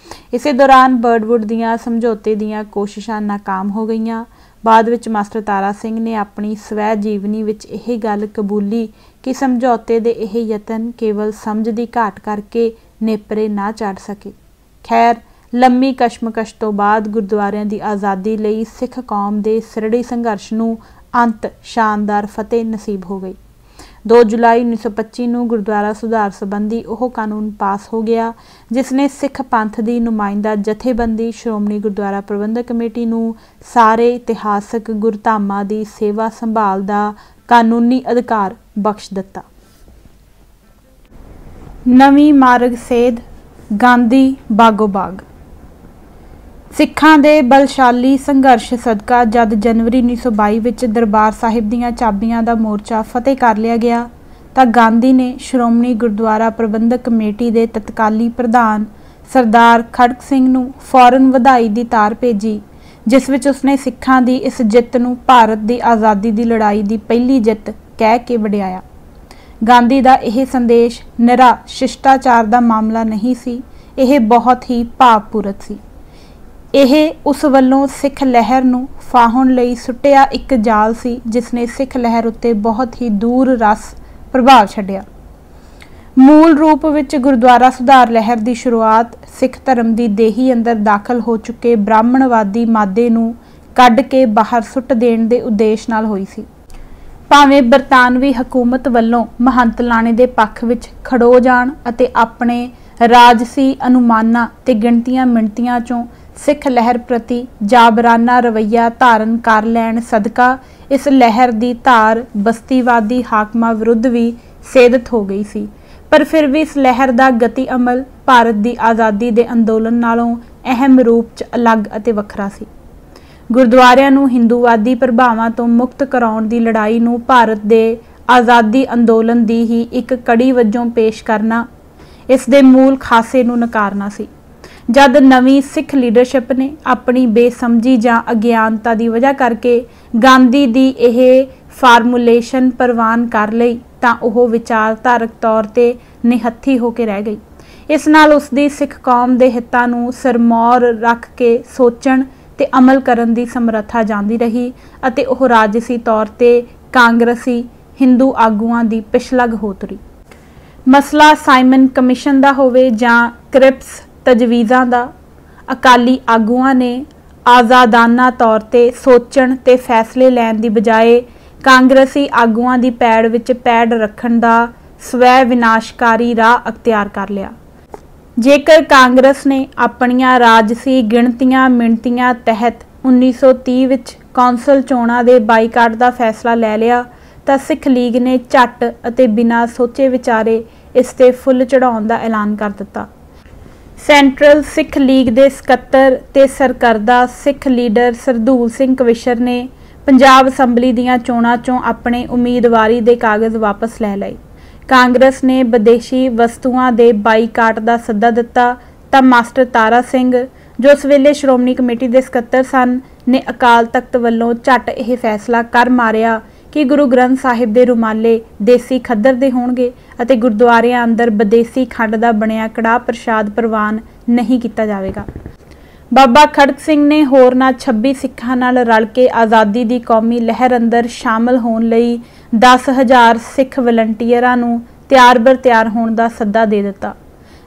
ਇਸੇ ਦੌਰਾਨ ਬਰਡਵੁੱਡ ਦੀਆਂ ਸਮਝੌਤੇ ਦੀਆਂ ਕੋਸ਼ਿਸ਼ਾਂ ਨਾਕਾਮ ਹੋ ਗਈਆਂ। ਬਾਅਦ ਵਿੱਚ ਮਾਸਟਰ ਤਾਰਾ ਸਿੰਘ ਨੇ ਆਪਣੀ ਸਵੈ ਜੀਵਨੀ ਵਿੱਚ ਇਹ ਗੱਲ ਕਬੂਲੀ ਕਿ ਸਮਝੌਤੇ ਦੇ ਇਹ ਯਤਨ ਕੇਵਲ ਸਮਝ ਦੀ ਘਾਟ ਕਰਕੇ ਨੇਪਰੇ ਨਾ ਚੜ੍ਹ ਸਕੇ। ਖੈਰ, ਲੰਮੀ ਕਸ਼ਮਕਸ਼ ਤੋਂ ਬਾਅਦ ਗੁਰਦੁਆਰਿਆਂ ਦੀ ਆਜ਼ਾਦੀ ਲਈ ਸਿੱਖ ਕੌਮ ਦੇ ਸਿਰੜੀ ਸੰਘਰਸ਼ ਨੂੰ ਅੰਤ ਸ਼ਾਨਦਾਰ ਫਤਿਹ ਨਸੀਬ ਹੋ ਗਈ। 2 ਜੁਲਾਈ 1925 ਨੂੰ ਗੁਰਦੁਆਰਾ ਸੁਧਾਰ ਸੰਬੰਧੀ ਉਹ ਕਾਨੂੰਨ ਪਾਸ ਹੋ ਗਿਆ, ਜਿਸ ਨੇ ਸਿੱਖ ਪੰਥ ਦੀ ਨੁਮਾਇੰਦਾ ਜਥੇਬੰਦੀ ਸ਼੍ਰੋਮਣੀ ਗੁਰਦੁਆਰਾ ਪ੍ਰਬੰਧਕ ਕਮੇਟੀ ਨੂੰ ਸਾਰੇ ਇਤਿਹਾਸਕ ਗੁਰਧਾਮਾਂ ਦੀ ਸੇਵਾ ਸੰਭਾਲ ਦਾ ਕਾਨੂੰਨੀ ਅਧਿਕਾਰ ਬਖਸ਼ ਦਿੱਤਾ। ਨਵੀਂ ਮਾਰਗ ਸੇਧ, ਗਾਂਧੀ ਬਾਗੋ ਬਾਗ। ਸਿੱਖਾਂ ਦੇ ਬਲਸ਼ਾਲੀ ਸੰਘਰਸ਼ ਸਦਕਾ ਜਦ ਜਨਵਰੀ 1922 ਵਿੱਚ ਦਰਬਾਰ ਸਾਹਿਬ ਦੀਆਂ ਚਾਬੀਆਂ ਦਾ ਮੋਰਚਾ ਫਤਿਹ ਕਰ ਲਿਆ ਗਿਆ ਤਾਂ ਗਾਂਧੀ ਨੇ ਸ਼੍ਰੋਮਣੀ ਗੁਰਦੁਆਰਾ ਪ੍ਰਬੰਧਕ ਕਮੇਟੀ ਦੇ ਤਤਕਾਲੀ ਪ੍ਰਧਾਨ ਸਰਦਾਰ ਖੜਕ ਸਿੰਘ ਨੂੰ ਫੌਰਨ ਵਧਾਈ ਦੀ ਤਾਰ ਭੇਜੀ, ਜਿਸ ਵਿੱਚ ਉਸਨੇ ਸਿੱਖਾਂ ਦੀ ਇਸ ਜਿੱਤ ਨੂੰ ਭਾਰਤ ਦੀ ਆਜ਼ਾਦੀ ਦੀ ਲੜਾਈ ਦੀ ਪਹਿਲੀ ਜਿੱਤ ਕਹਿ ਕੇ ਵਡਿਆਇਆ। ਗਾਂਧੀ ਦਾ ਇਹ ਸੰਦੇਸ਼ ਨਿਰਾ ਸ਼ਿਸ਼ਟਾਚਾਰ ਦਾ ਮਾਮਲਾ ਨਹੀਂ ਸੀ, ਇਹ ਬਹੁਤ ਹੀ ਭਾਵਪੂਰਤ ਸੀ। ਇਹ ਉਸ ਵੱਲੋਂ ਸਿੱਖ ਲਹਿਰ ਨੂੰ ਫਾਹੁਣ ਲਈ ਸੁੱਟਿਆ ਇੱਕ ਜਾਲ ਸੀ, ਜਿਸ ਨੇ ਸਿੱਖ ਲਹਿਰ ਉੱਤੇ ਬਹੁਤ ਹੀ ਦੂਰ ਰਸ ਪ੍ਰਭਾਵ ਛੱਡਿਆ। ਮੂਲ ਰੂਪ ਵਿੱਚ ਗੁਰਦੁਆਰਾ ਸੁਧਾਰ ਲਹਿਰ ਦੀ ਸ਼ੁਰੂਆਤ ਸਿੱਖ ਧਰਮ ਦੀ ਦੇਹੀ ਅੰਦਰ ਦਾਖਲ ਹੋ ਚੁੱਕੇ ਬ੍ਰਾਹਮਣਵਾਦੀ ਮਾਦੇ ਨੂੰ ਕੱਢ ਕੇ ਬਾਹਰ ਸੁੱਟ ਦੇਣ ਦੇ ਉਦੇਸ਼ ਨਾਲ ਹੋਈ ਸੀ। ਭਾਵੇਂ ਬਰਤਾਨਵੀ ਹਕੂਮਤ ਵੱਲੋਂ ਮਹੰਤ ਲਾਣੇ ਦੇ ਪੱਖ ਵਿੱਚ ਖੜੋ ਜਾਣ ਅਤੇ ਆਪਣੇ ਰਾਜਸੀ ਅਨੁਮਾਨਾਂ ਤੇ ਗਿਣਤੀਆਂ ਮਿਣਤੀਆਂ 'ਚੋਂ ਸਿੱਖ ਲਹਿਰ ਪ੍ਰਤੀ ਜਾਬਰਾਨਾ ਰਵੱਈਆ ਧਾਰਨ ਕਰ ਲੈਣ ਸਦਕਾ ਇਸ ਲਹਿਰ ਦੀ ਧਾਰ ਬਸਤੀਵਾਦੀ ਹਾਕਮਾਂ ਵਿਰੁੱਧ ਵੀ ਸੇਧਤ ਹੋ ਗਈ ਸੀ, ਪਰ ਫਿਰ ਵੀ ਇਸ ਲਹਿਰ ਦਾ ਗਤੀ ਅਮਲ ਭਾਰਤ ਦੀ ਆਜ਼ਾਦੀ ਦੇ ਅੰਦੋਲਨ ਨਾਲੋਂ ਅਹਿਮ ਰੂਪ 'ਚ ਅਲੱਗ ਅਤੇ ਵੱਖਰਾ ਸੀ। ਗੁਰਦੁਆਰਿਆਂ ਨੂੰ ਹਿੰਦੂਵਾਦੀ ਪ੍ਰਭਾਵਾਂ ਤੋਂ ਮੁਕਤ ਕਰਾਉਣ ਦੀ ਲੜਾਈ ਨੂੰ ਭਾਰਤ ਦੇ ਆਜ਼ਾਦੀ ਅੰਦੋਲਨ ਦੀ ਹੀ ਇੱਕ ਕੜੀ ਵਜੋਂ ਪੇਸ਼ ਕਰਨਾ, ਇਸ ਦੇ ਮੂਲ ਖਾਸੇ ਨੂੰ ਨਕਾਰਨਾ ਸੀ। ਜਦ ਨਵੀਂ ਸਿੱਖ ਲੀਡਰਸ਼ਿਪ ਨੇ ਆਪਣੀ ਬੇਸਮਝੀ ਜਾਂ ਅਗਿਆਨਤਾ ਦੀ ਵਜ੍ਹਾ ਕਰਕੇ ਗਾਂਧੀ ਦੀ ਇਹ ਫਾਰਮੂਲੇਸ਼ਨ ਪ੍ਰਵਾਨ ਕਰ ਲਈ ਤਾਂ ਉਹ ਵਿਚਾਰਧਾਰਕ ਤੌਰ ਤੇ ਨਿਹੱਥੀ ਹੋ ਕੇ ਰਹਿ ਗਈ। ਇਸ ਨਾਲ ਉਸ ਦੀ ਸਿੱਖ ਕੌਮ ਦੇ ਹਿੱਤਾਂ ਨੂੰ ਸਿਰਮੌਰ ਰੱਖ ਕੇ ਸੋਚਣ ਤੇ ਅਮਲ ਕਰਨ ਦੀ ਸਮਰੱਥਾ ਜਾਂਦੀ ਰਹੀ ਅਤੇ ਉਹ ਰਾਜਸੀ ਤੌਰ ਤੇ ਕਾਂਗਰਸੀ ਹਿੰਦੂ ਆਗੂਆਂ ਦੀ ਪਿਛਲਗ ਹੋ ਤੁਰੀ। ਮਸਲਾ ਸਾਈਮਨ ਕਮਿਸ਼ਨ ਦਾ ਹੋਵੇ ਜਾਂ ਕ੍ਰਿਪਸ ਤਜਵੀਜ਼ਾਂ ਦਾ, ਅਕਾਲੀ ਆਗੂਆਂ ਨੇ ਆਜ਼ਾਦਾਨਾ ਤੌਰ ਤੇ ਸੋਚਣ ਤੇ ਫੈਸਲੇ ਲੈਣ ਦੀ ਬਜਾਏ ਕਾਂਗਰਸੀ ਆਗੂਆਂ ਦੀ ਪੈੜ ਵਿੱਚ ਪੈੜ ਰੱਖਣ ਦਾ ਸਵੈ ਵਿਨਾਸ਼ਕਾਰੀ ਰਾਹ ਅਖਤਿਆਰ ਕਰ ਲਿਆ। ਜੇਕਰ ਕਾਂਗਰਸ ਨੇ ਆਪਣੀਆਂ ਰਾਜਸੀ ਗਿਣਤੀਆਂ ਮਿਣਤੀਆਂ ਤਹਿਤ 1930 ਵਿੱਚ ਕੌਂਸਲ ਚੋਣਾਂ ਦੇ ਬਾਈਕਾਟ ਦਾ ਫੈਸਲਾ ਲੈ ਲਿਆ ਤਾਂ ਸਿੱਖ ਲੀਗ ਨੇ ਝੱਟ ਅਤੇ ਬਿਨਾਂ ਸੋਚੇ ਵਿਚਾਰੇ ਇਸ ਤੇ ਫੁੱਲ ਚੜਾਉਣ ਦਾ ਐਲਾਨ ਕਰ ਦਿੱਤਾ। ਸੈਂਟਰਲ ਸਿੱਖ ਲੀਗ ਦੇ ਸਕੱਤਰ ਤੇ ਸਰਕਰਦਾ ਸਿੱਖ ਲੀਡਰ ਸਰਦੂਲ ਸਿੰਘ ਕਵਿਸ਼ਰ ਨੇ ਪੰਜਾਬ ਅਸੈਂਬਲੀ ਦੀਆਂ ਚੋਣਾਂ 'ਚੋਂ ਆਪਣੇ ਉਮੀਦਵਾਰੀ ਦੇ ਕਾਗਜ਼ ਵਾਪਸ ਲੈ ਲਏ। ਕਾਂਗਰਸ ਨੇ ਵਿਦੇਸ਼ੀ ਵਸਤੂਆਂ ਦੇ ਬਾਈਕਾਟ ਦਾ ਸੱਦਾ ਦਿੱਤਾ ਤਾਂ ਮਾਸਟਰ ਤਾਰਾ ਸਿੰਘ, ਜੋ ਉਸ ਵੇਲੇ ਸ਼੍ਰੋਮਣੀ ਕਮੇਟੀ ਦੇ ਸਕੱਤਰ ਸਨ, ਨੇ ਅਕਾਲ ਤਖਤ ਵੱਲੋਂ ਝੱਟ ਇਹ ਫੈਸਲਾ ਕਰ ਮਾਰਿਆ ਕਿ ਗੁਰੂ ਗ੍ਰੰਥ ਸਾਹਿਬ ਦੇ ਰੁਮਾਲੇ ਦੇਸੀ ਖੱਦਰ ਦੇ ਹੋਣਗੇ ਅਤੇ ਗੁਰਦੁਆਰਿਆਂ ਅੰਦਰ ਵਿਦੇਸੀ ਖੰਡ ਦਾ ਬਣਿਆ ਕੜਾਹ ਪ੍ਰਸ਼ਾਦ ਪ੍ਰਵਾਨ ਨਹੀਂ ਕੀਤਾ ਜਾਵੇਗਾ। ਬਾਬਾ ਖੜਕ ਸਿੰਘ ਨੇ ਹੋਰਨਾਂ 26 ਸਿੱਖਾਂ ਨਾਲ ਰਲ ਕੇ ਆਜ਼ਾਦੀ ਦੀ ਕੌਮੀ ਲਹਿਰ ਅੰਦਰ ਸ਼ਾਮਲ ਹੋਣ ਲਈ 10,000 ਸਿੱਖ ਵਲੰਟੀਅਰਾਂ ਨੂੰ ਤਿਆਰ-ਬਰ-ਤਿਆਰ ਹੋਣ ਦਾ ਸੱਦਾ ਦੇ ਦਿੱਤਾ।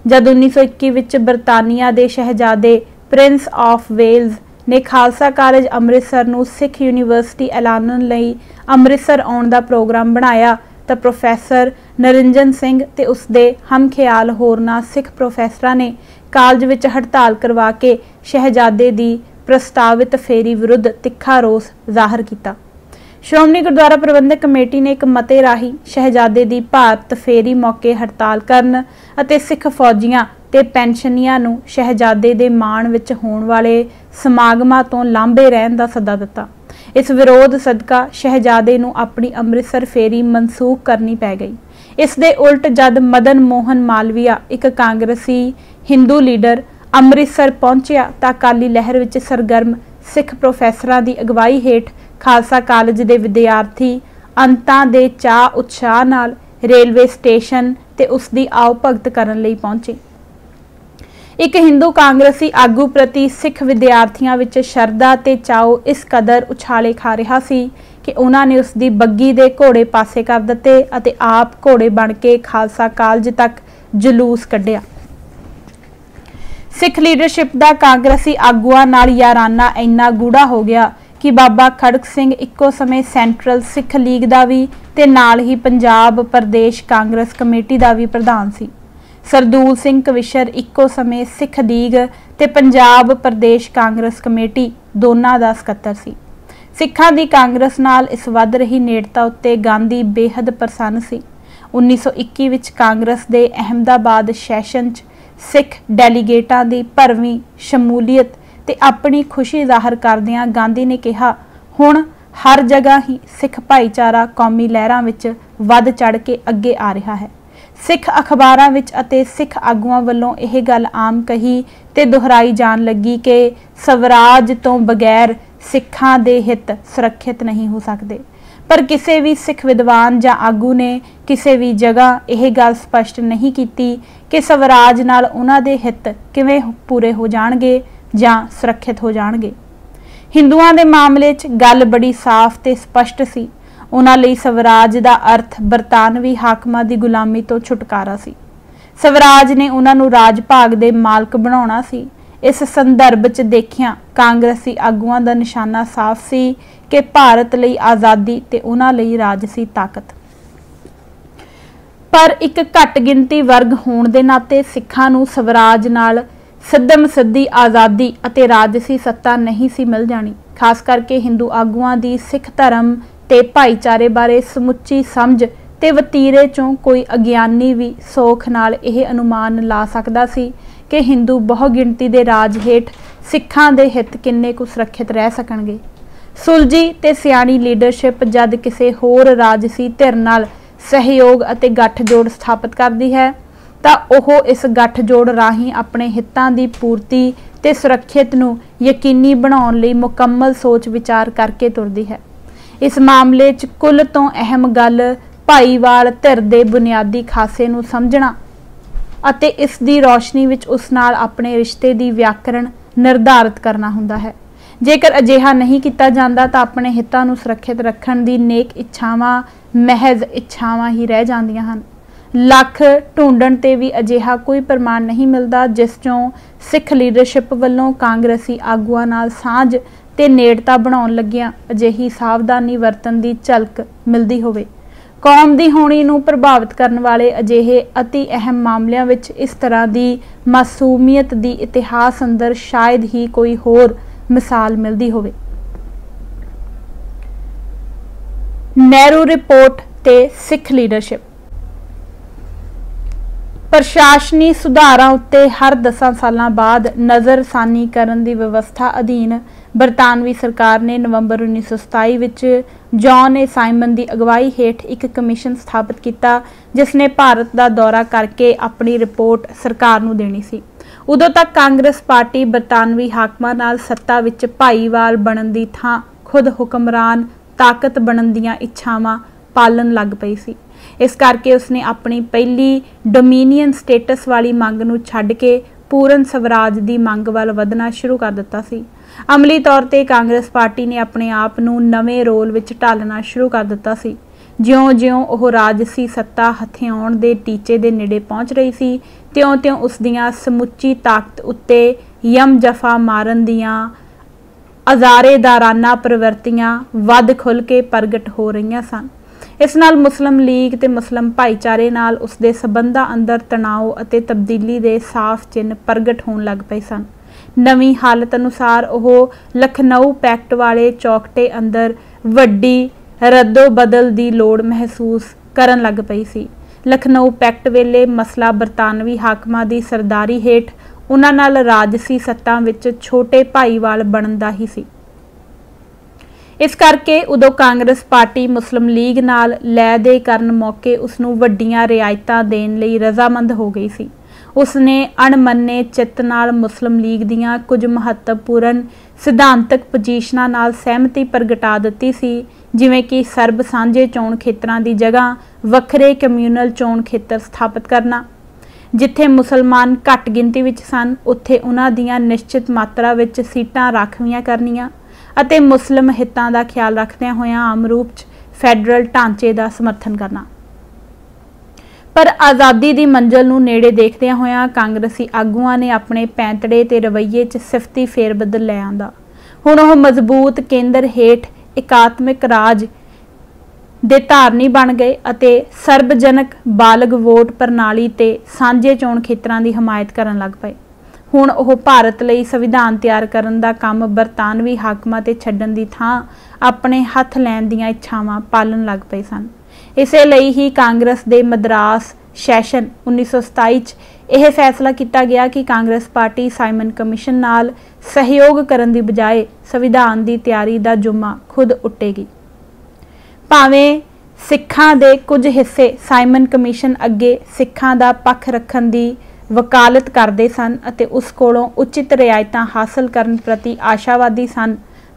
ਜਦ 1921 ਵਿੱਚ ਬਰਤਾਨੀਆ ਦੇ ਸ਼ਹਿਜ਼ਾਦੇ ਪ੍ਰਿੰਸ ਆਫ ਵੇਲਜ਼ ਨੇ ਖਾਲਸਾ ਕਾਲਜ ਅੰਮ੍ਰਿਤਸਰ ਨੂੰ ਸਿੱਖ ਯੂਨੀਵਰਸਿਟੀ ਐਲਾਨਣ ਲਈ ਅੰਮ੍ਰਿਤਸਰ ਆਉਣ ਦਾ ਪ੍ਰੋਗਰਾਮ ਬਣਾਇਆ ਤਾਂ ਪ੍ਰੋਫੈਸਰ ਨਰਿੰਜਨ ਸਿੰਘ ਤੇ ਉਸਦੇ ਹਮਖਿਆਲ ਹੋਰਨਾਂ ਸਿੱਖ ਪ੍ਰੋਫੈਸਰਾਂ ਨੇ ਕਾਲਜ ਵਿੱਚ ਹੜਤਾਲ ਕਰਵਾ ਕੇ ਸ਼ਹਿਜ਼ਾਦੇ ਦੀ ਪ੍ਰਸਤਾਵਿਤ ਫੇਰੀ ਵਿਰੁੱਧ ਤਿੱਖਾ ਰੋਸ ਜ਼ਾਹਰ ਕੀਤਾ। ਸ਼੍ਰੋਮਣੀ ਗੁਰਦੁਆਰਾ ਪ੍ਰਬੰਧਕ ਕਮੇਟੀ ਨੇ ਇੱਕ ਮਤੇ ਰਾਹੀਂ ਸ਼ਹਿਜ਼ਾਦੇ ਦੀ ਭਾਰਤ ਫੇਰੀ ਮੌਕੇ ਹੜਤਾਲ ਕਰਨ ਅਤੇ ਸਿੱਖ ਫੌਜੀਆਂ ਤੇ ਪੈਨਸ਼ਨੀਆਂ ਨੂੰ ਸ਼ਹਿਜ਼ਾਦੇ ਦੇ ਮਾਣ ਵਿੱਚ ਹੋਣ ਵਾਲੇ ਸਮਾਗਮਾਂ ਤੋਂ ਲਾਂਭੇ ਰਹਿਣ ਦਾ ਸੱਦਾ ਦਿੱਤਾ। ਇਸ ਵਿਰੋਧ ਸਦਕਾ ਸ਼ਹਿਜ਼ਾਦੇ ਨੂੰ ਆਪਣੀ ਅੰਮ੍ਰਿਤਸਰ ਫੇਰੀ ਮਨਸੂਖ ਕਰਨੀ ਪੈ ਗਈ। ਇਸ ਦੇ ਉਲਟ ਜਦ ਮਦਨ ਮੋਹਨ ਮਾਲਵੀਆ ਇੱਕ ਕਾਂਗਰਸੀ ਹਿੰਦੂ ਲੀਡਰ ਅੰਮ੍ਰਿਤਸਰ ਪਹੁੰਚਿਆ ਤਾਂ ਅਕਾਲੀ ਲਹਿਰ ਵਿੱਚ ਸਰਗਰਮ ਸਿੱਖ ਪ੍ਰੋਫੈਸਰਾਂ ਦੀ ਅਗਵਾਈ ਹੇਠ ਖਾਲਸਾ ਕਾਲਜ ਦੇ ਵਿਦਿਆਰਥੀ ਅੰਤਾਂ ਦੇ ਚਾਅ ਉਤਸ਼ਾਹ ਨਾਲ ਰੇਲਵੇ ਸਟੇਸ਼ਨ ਤੇ ਉਸ ਦੀ ਆਓ ਭਗਤ ਕਰਨ ਲਈ ਪਹੁੰਚੇ। ਇੱਕ ਹਿੰਦੂ ਕਾਂਗਰਸੀ ਆਗੂ ਪ੍ਰਤੀ ਸਿੱਖ ਵਿਦਿਆਰਥੀਆਂ ਵਿੱਚ ਸ਼ਰਧਾ ਤੇ ਚਾਅ ਇਸ ਕਦਰ ਉਛਾਲੇ ਖਾ ਰਿਹਾ ਸੀ ਕਿ ਉਹਨਾਂ ਨੇ ਉਸ ਦੀ ਬੱਗੀ ਦੇ ਘੋੜੇ ਪਾਸੇ ਕਰ ਦਿੱਤੇ ਅਤੇ ਆਪ ਘੋੜੇ ਬਣ ਕੇ ਖਾਲਸਾ ਕਾਲਜ ਤੱਕ ਜਲੂਸ ਕੱਢਿਆ। ਸਿੱਖ ਲੀਡਰਸ਼ਿਪ ਦਾ ਕਾਂਗਰਸੀ ਆਗੂਆਂ ਨਾਲ ਯਾਰਾਨਾ ਇੰਨਾ ਗੂੜਾ ਹੋ ਗਿਆ ਕਿ ਬਾਬਾ ਖੜਕ ਸਿੰਘ ਇੱਕੋ ਸਮੇਂ ਸੈਂਟਰਲ ਸਿੱਖ ਲੀਗ ਦਾ ਵੀ ਤੇ ਨਾਲ ਹੀ ਪੰਜਾਬ ਪ੍ਰਦੇਸ਼ ਕਾਂਗਰਸ ਕਮੇਟੀ ਦਾ ਵੀ ਪ੍ਰਧਾਨ ਸੀ। ਸਰਦੂਲ ਸਿੰਘ ਕਵਿਸ਼ਰ ਇੱਕੋ ਸਮੇਂ ਸਿੱਖ ਲੀਗ ਤੇ ਪੰਜਾਬ ਪ੍ਰਦੇਸ਼ ਕਾਂਗਰਸ ਕਮੇਟੀ ਦੋਨਾਂ ਦਾ ਸਕੱਤਰ ਸੀ। ਸਿੱਖਾਂ ਦੀ ਕਾਂਗਰਸ ਨਾਲ ਇਸ ਵੱਧ ਰਹੀ ਨੇੜਤਾ ਉੱਤੇ ਗਾਂਧੀ ਬੇਹੱਦ ਪ੍ਰਸੰਨ ਸੀ। 1921 ਵਿੱਚ ਕਾਂਗਰਸ ਦੇ ਅਹਿਮਦਾਬਾਦ ਸੈਸ਼ਨ 'ਚ ਸਿੱਖ ਡੈਲੀਗੇਟਾਂ ਦੀ ਭਰਵੀਂ ਸ਼ਮੂਲੀਅਤ ਤੇ ਆਪਣੀ ਖੁਸ਼ੀ ਜ਼ਾਹਰ ਕਰਦਿਆਂ ਗਾਂਧੀ ਨੇ ਕਿਹਾ, ਹੁਣ ਹਰ ਜਗ੍ਹਾ ਹੀ ਸਿੱਖ ਭਾਈਚਾਰਾ ਕੌਮੀ ਲਹਿਰਾਂ ਵਿੱਚ ਵੱਧ ਚੜ੍ਹ ਕੇ ਅੱਗੇ ਆ ਰਿਹਾ ਹੈ। ਸਿੱਖ ਅਖਬਾਰਾਂ ਵਿੱਚ ਅਤੇ ਸਿੱਖ ਆਗੂਆਂ ਵੱਲੋਂ ਇਹ ਗੱਲ ਆਮ ਕਹੀ ਤੇ ਦੁਹਰਾਈ ਜਾਣ ਲੱਗੀ ਕਿ ਸਵਰਾਜ ਤੋਂ ਬਗੈਰ ਸਿੱਖਾਂ ਦੇ ਹਿੱਤ ਸੁਰੱਖਿਅਤ ਨਹੀਂ ਹੋ ਸਕਦੇ। ਪਰ ਕਿਸੇ ਵੀ ਸਿੱਖ ਵਿਦਵਾਨ ਜਾਂ ਆਗੂ ਨੇ ਕਿਸੇ ਵੀ ਜਗ੍ਹਾ ਇਹ ਗੱਲ ਸਪਸ਼ਟ ਨਹੀਂ ਕੀਤੀ ਕਿ ਸਵਰਾਜ ਨਾਲ ਉਹਨਾਂ ਦੇ ਹਿੱਤ ਕਿਵੇਂ ਪੂਰੇ ਹੋ ਜਾਣਗੇ ਜਾਂ ਸੁਰੱਖਿਅਤ ਹੋ ਜਾਣਗੇ। ਹਿੰਦੂਆਂ ਦੇ ਮਾਮਲੇ 'ਚ ਗੱਲ ਬੜੀ ਸਾਫ਼ ਤੇ ਸਪਸ਼ਟ ਸੀ। ਉਹਨਾਂ ਲਈ ਸਵਰਾਜ ਦਾ ਅਰਥ ਬਰਤਾਨਵੀ ਹਾਕਮਾਂ ਦੀ ਗੁਲਾਮੀ ਤੋਂ ਛੁਟਕਾਰਾ ਸੀ। ਸਵਰਾਜ ਨੇ ਉਹਨਾਂ ਨੂੰ ਰਾਜ ਭਾਗ ਦੇ ਮਾਲਕ ਬਣਾਉਣਾ ਸੀ। ਇਸ ਸੰਦਰਭ 'ਚ ਦੇਖਿਆ ਕਾਂਗਰਸੀ ਆਗੂਆਂ ਦਾ ਨਿਸ਼ਾਨਾ ਸਾਫ਼ ਸੀ ਕਿ ਭਾਰਤ ਲਈ ਆਜ਼ਾਦੀ ਤੇ ਉਹਨਾਂ ਲਈ ਰਾਜਸੀ ਤਾਕਤ। ਪਰ ਇੱਕ ਘੱਟ ਗਿਣਤੀ ਵਰਗ ਹੋਣ ਦੇ ਨਾਤੇ ਸਿੱਖਾਂ ਨੂੰ ਸਵਰਾਜ ਨਾਲ ਸਿੱਧਮ ਸਿੱਧੀ ਆਜ਼ਾਦੀ ਅਤੇ ਰਾਜਸੀ ਸੱਤਾ ਨਹੀਂ ਸੀ ਮਿਲ ਜਾਣੀ। ਖਾਸ ਕਰਕੇ ਹਿੰਦੂ ਆਗੂਆਂ ਦੀ ਸਿੱਖ ਧਰਮ ਤੇ ਭਾਈਚਾਰੇ ਬਾਰੇ ਸਮੁੱਚੀ ਸਮਝ ਤੇ ਵਤੀਰੇ 'ਚੋਂ ਕੋਈ ਅਗਿਆਨੀ ਵੀ ਸੌਖ ਨਾਲ ਇਹ ਅਨੁਮਾਨ ਲਾ ਸਕਦਾ ਸੀ ਕਿ ਹਿੰਦੂ ਬਹੁ ਗਿਣਤੀ ਦੇ ਰਾਜ ਹੇਠ ਸਿੱਖਾਂ ਦੇ ਹਿੱਤ ਕਿੰਨੇ ਕੁ ਸੁਰੱਖਿਅਤ ਰਹਿ ਸਕਣਗੇ। ਸੁਲਝੀ ਤੇ ਸਿਆਣੀ ਲੀਡਰਸ਼ਿਪ ਜਦ ਕਿਸੇ ਹੋਰ ਰਾਜਸੀ ਧਿਰ ਨਾਲ ਸਹਿਯੋਗ ਅਤੇ ਗੱਠਜੋੜ ਸਥਾਪਿਤ ਕਰਦੀ ਹੈ ਤਾਂ ਉਹ ਇਸ ਗੱਠਜੋੜ ਰਾਹੀਂ ਆਪਣੇ ਹਿੱਤਾਂ ਦੀ ਪੂਰਤੀ ਤੇ ਸੁਰੱਖਿਅਤ ਨੂੰ ਯਕੀਨੀ ਬਣਾਉਣ ਲਈ ਮੁਕੰਮਲ ਸੋਚ ਵਿਚਾਰ ਕਰਕੇ ਤੁਰਦੀ ਹੈ। ਇਸ ਮਾਮਲੇ 'ਚ ਕੁੱਲ ਤੋਂ ਅਹਿਮ ਗੱਲ ਭਾਈਵਾਲ ਧਿਰ ਦੇ ਬੁਨਿਆਦੀ ਖਾਸੇ ਨੂੰ ਸਮਝਣਾ ਅਤੇ ਇਸ ਦੀ ਰੌਸ਼ਨੀ ਵਿੱਚ ਉਸ ਨਾਲ ਆਪਣੇ ਰਿਸ਼ਤੇ ਦੀ ਵਿਆਕਰਣ ਨਿਰਧਾਰਿਤ ਕਰਨਾ ਹੁੰਦਾ ਹੈ। ਜੇਕਰ ਅਜਿਹਾ ਨਹੀਂ ਕੀਤਾ ਜਾਂਦਾ ਤਾਂ ਆਪਣੇ ਹਿੱਤਾਂ ਨੂੰ ਸੁਰੱਖਿਅਤ ਰੱਖਣ ਦੀ ਨੇਕ ਇੱਛਾਵਾਂ ਮਹਿਜ਼ ਇੱਛਾਵਾਂ ਹੀ ਰਹਿ ਜਾਂਦੀਆਂ ਹਨ। ਲੱਖ ਢੂੰਡਣ ਤੇ ਵੀ ਅਜਿਹਾ ਕੋਈ ਪ੍ਰਮਾਣ ਨਹੀਂ ਮਿਲਦਾ ਜਿਸ 'ਚੋਂ ਸਿੱਖ ਲੀਡਰਸ਼ਿਪ ਵੱਲੋਂ ਕਾਂਗਰਸੀ ਆਗੂਆਂ ਨਾਲ ਸਾਂਝ ਤੇ ਨੇੜਤਾ ਬਣਾਉਣ ਲੱਗਿਆਂ ਅਜਿਹੀ ਸਾਵਧਾਨੀ ਵਰਤਣ ਦੀ ਝਲਕ ਮਿਲਦੀ ਹੋਵੇ। ਕੌਮ ਦੀ ਹੋਣੀ ਨੂੰ ਪ੍ਰਭਾਵਿਤ ਕਰਨ ਵਾਲੇ ਅਜਿਹੇ ਅਤੀ ਅਹਿਮ ਮਾਮਲਿਆਂ ਵਿੱਚ ਇਸ ਤਰ੍ਹਾਂ ਦੀ ਮਾਸੂਮੀਅਤ ਦੀ ਇਤਿਹਾਸ ਅੰਦਰ ਸ਼ਾਇਦ ਹੀ ਕੋਈ ਹੋਰ ਮਿਸਾਲ ਮਿਲਦੀ ਹੋਵੇ। ਨਹਿਰੂ ਰਿਪੋਰਟ ਤੇ ਸਿੱਖ ਲੀਡਰਸ਼ਿਪ। ਪ੍ਰਸ਼ਾਸਨੀ ਸੁਧਾਰਾਂ ਉੱਤੇ ਹਰ 10 ਸਾਲਾਂ ਬਾਅਦ ਨਜ਼ਰਸਾਨੀ ਕਰਨ ਦੀ ਵਿਵਸਥਾ ਅਧੀਨ ਬਰਤਾਨਵੀ ਸਰਕਾਰ ਨੇ ਨਵੰਬਰ 1927 ਵਿੱਚ ਜੌਨ ਏ ਸਾਈਮਨ ਦੀ ਅਗਵਾਈ ਹੇਠ ਇੱਕ ਕਮਿਸ਼ਨ ਸਥਾਪਿਤ ਕੀਤਾ ਜਿਸ ਨੇ ਭਾਰਤ ਦਾ ਦੌਰਾ ਕਰਕੇ ਆਪਣੀ ਰਿਪੋਰਟ ਸਰਕਾਰ ਨੂੰ ਦੇਣੀ ਸੀ। ਉਦੋਂ ਤੱਕ ਕਾਂਗਰਸ ਪਾਰਟੀ ਬਰਤਾਨਵੀ ਹਾਕਮਾਂ ਨਾਲ ਸੱਤਾ ਵਿੱਚ ਭਾਈਵਾਲ ਬਣਨ ਦੀ ਥਾਂ ਖੁਦ ਹੁਕਮਰਾਨ ਤਾਕਤ ਬਣਨ ਦੀਆਂ ਇੱਛਾਵਾਂ ਪਾਲਣ ਲੱਗ ਪਈ ਸੀ। ਇਸ ਕਰਕੇ ਉਸਨੇ ਆਪਣੀ ਪਹਿਲੀ ਡੋਮੀਨੀਅਨ ਸਟੇਟਸ ਵਾਲੀ ਮੰਗ ਨੂੰ ਛੱਡ ਕੇ ਪੂਰਨ ਸਵਰਾਜ ਦੀ ਮੰਗ ਵੱਲ ਵਧਣਾ ਸ਼ੁਰੂ ਕਰ ਦਿੱਤਾ ਸੀ। ਅਮਲੀ ਤੌਰ ਤੇ ਕਾਂਗਰਸ ਪਾਰਟੀ ਨੇ ਆਪਣੇ ਆਪ ਨੂੰ ਨਵੇਂ ਰੋਲ ਵਿੱਚ ਢਾਲਣਾ ਸ਼ੁਰੂ ਕਰ ਦਿੱਤਾ ਸੀ। ਜਿਉਂ-ਜਿਉਂ ਉਹ ਰਾਜਸੀ ਸੱਤਾ ਹਥਿਆਉਣ ਦੇ ਟੀਚੇ ਦੇ ਨੇੜੇ ਪਹੁੰਚ ਰਹੀ ਸੀ ਤਿਉਂ-ਤਿਉਂ ਉਸ ਦੀਆਂ ਸਮੁੱਚੀ ਤਾਕਤ ਉੱਤੇ ਯਮ ਜਫਾ ਮਾਰਨ ਦੀਆਂ ਅਜ਼ਾਰੇਦਾਰਾਨਾ ਪ੍ਰਵਿਰਤੀਆਂ ਵੱਧ ਖੁੱਲ੍ਹ ਕੇ ਪ੍ਰਗਟ ਹੋ ਰਹੀਆਂ ਸਨ। इस नाल मुस्लिम लीग ते मुस्लिम भाईचारे नाल उसदे संबंधां अंदर तनाव अते तब्दीली दे साफ चिन्ह प्रगट होण लग पए सन। नवीं हालत अनुसार वह लखनऊ पैक्ट वाले चौकटे अंदर वड्डी रद्दो बदल की लोड़ महसूस करन लग पई सी। लखनऊ पैक्ट वेले मसला बरतानवी हाकमां दी सरदारी हेठ उन्हां नाल राजसी सत्तां विच छोटे भाईवाल बनन दा ही सी। इस करके उदों कांग्रेस पार्टी मुस्लिम लीग नाल लै दे करन मौके उसनूं वड्डियां रियायतां देण लई रजामंद हो गई सी। उसने अणमन्ने चित्त नाल मुस्लिम लीग दीआं कुछ महत्वपूर्ण सिद्धांतक पोजीशनां नाल सहमति प्रगटा दित्ती सी, जिवें कि सर्ब सांझे चोण खेतरां दी जगह वखरे कम्यूनल चोण खेतर स्थापित करना, जिथे मुसलमान घट गिनती विच सन उत्थे उन्हां दीआं निश्चित मात्रा विच सीटां राखवियां करनियां अते मुस्लिम हितां दा ख्याल रखदिआं होइआं आम रूप च फैडरल ढांचे दा समर्थन करना। पर आज़ादी की मंजिल नूं नेड़े देखदिआं होइआं कांग्रेसी आगूआं ने अपने पैंतड़े ते रवैये च सिफती फेरबदल लै आंदा। हुण ओह मजबूत केंद्र हेठ एकात्मिक राज दे धारनी बन गए अते सर्वजनक बालग वोट प्रणाली ते सांझे चोण खेतरां की हमायत करन लग पए। हुण ओह भारत लई संविधान तैयार करन दा काम बरतानवी हाकमां ते छड्डण दी थां अपने हत्थ लैण दीआं इच्छावां पालन लग पए सन। इसे लई ही कांग्रेस दे मद्रास सैशन 1927 च यह फैसला किया गया कि कांग्रेस पार्टी साइमन कमीशन नाल सहयोग करन दी बजाय संविधान की तैयारी का जुम्मा खुद उट्टेगी। भावें सिखां दे कुछ हिस्से साइमन कमीशन अगे सिखां दा पक्ष रखण दी वकालत करते सन अते उस कोलों उचित रियायतां हासिल करन प्रति आशावादी सन,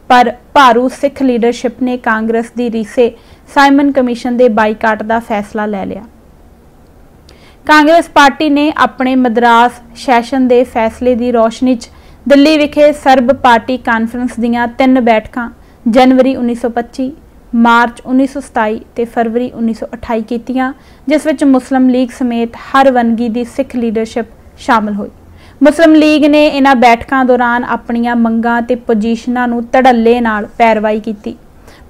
पर भारू सिख लीडरशिप ने कांग्रेस की रीसे साइमन कमीशन के बाईकाट का फैसला ले लिया। कांग्रेस पार्टी ने अपने मद्रास सैशन के फैसले की रोशनी च दिल्ली विखे सर्ब पार्टी कानफ्रेंस दीआं 3 बैठकां जनवरी 1925, मार्च 1927 ते फरवरी 1928 कीतियां, जिस विच मुस्लिम लीग समेत हर वनगी की सिख लीडरशिप शामिल हुई। मुस्लिम लीग ने इन्हां बैठकां दौरान अपनियां मंगां ते पोजीशनां नूं धड़ल्ले नाल पैरवाई कीती,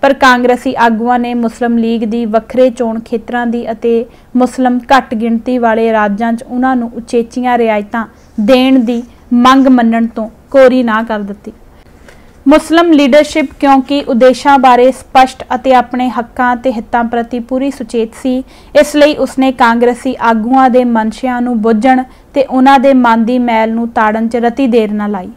पर कांग्रेसी आगूआं ने मुस्लिम लीग की वखरे चोण खेतरां दी अते मुस्लिम घट गिणती वाले राज्यां च उन्हां नूं उचेचियां रियायतां देण दी मंग मन्नण तों कोरी ना कर दित्ती। मुस्लिम लीडरशिप क्योंकि उद्देशां बारे स्पष्ट अते अपने हक्कां ते हितां प्रति पूरी सुचेत सी, इसलिए उसने कांग्रेसी आगूआं दे मंशियां नूं बुझण ते उन्हां दे मन दी मैल नूं ताड़न च रती देर ना लाई।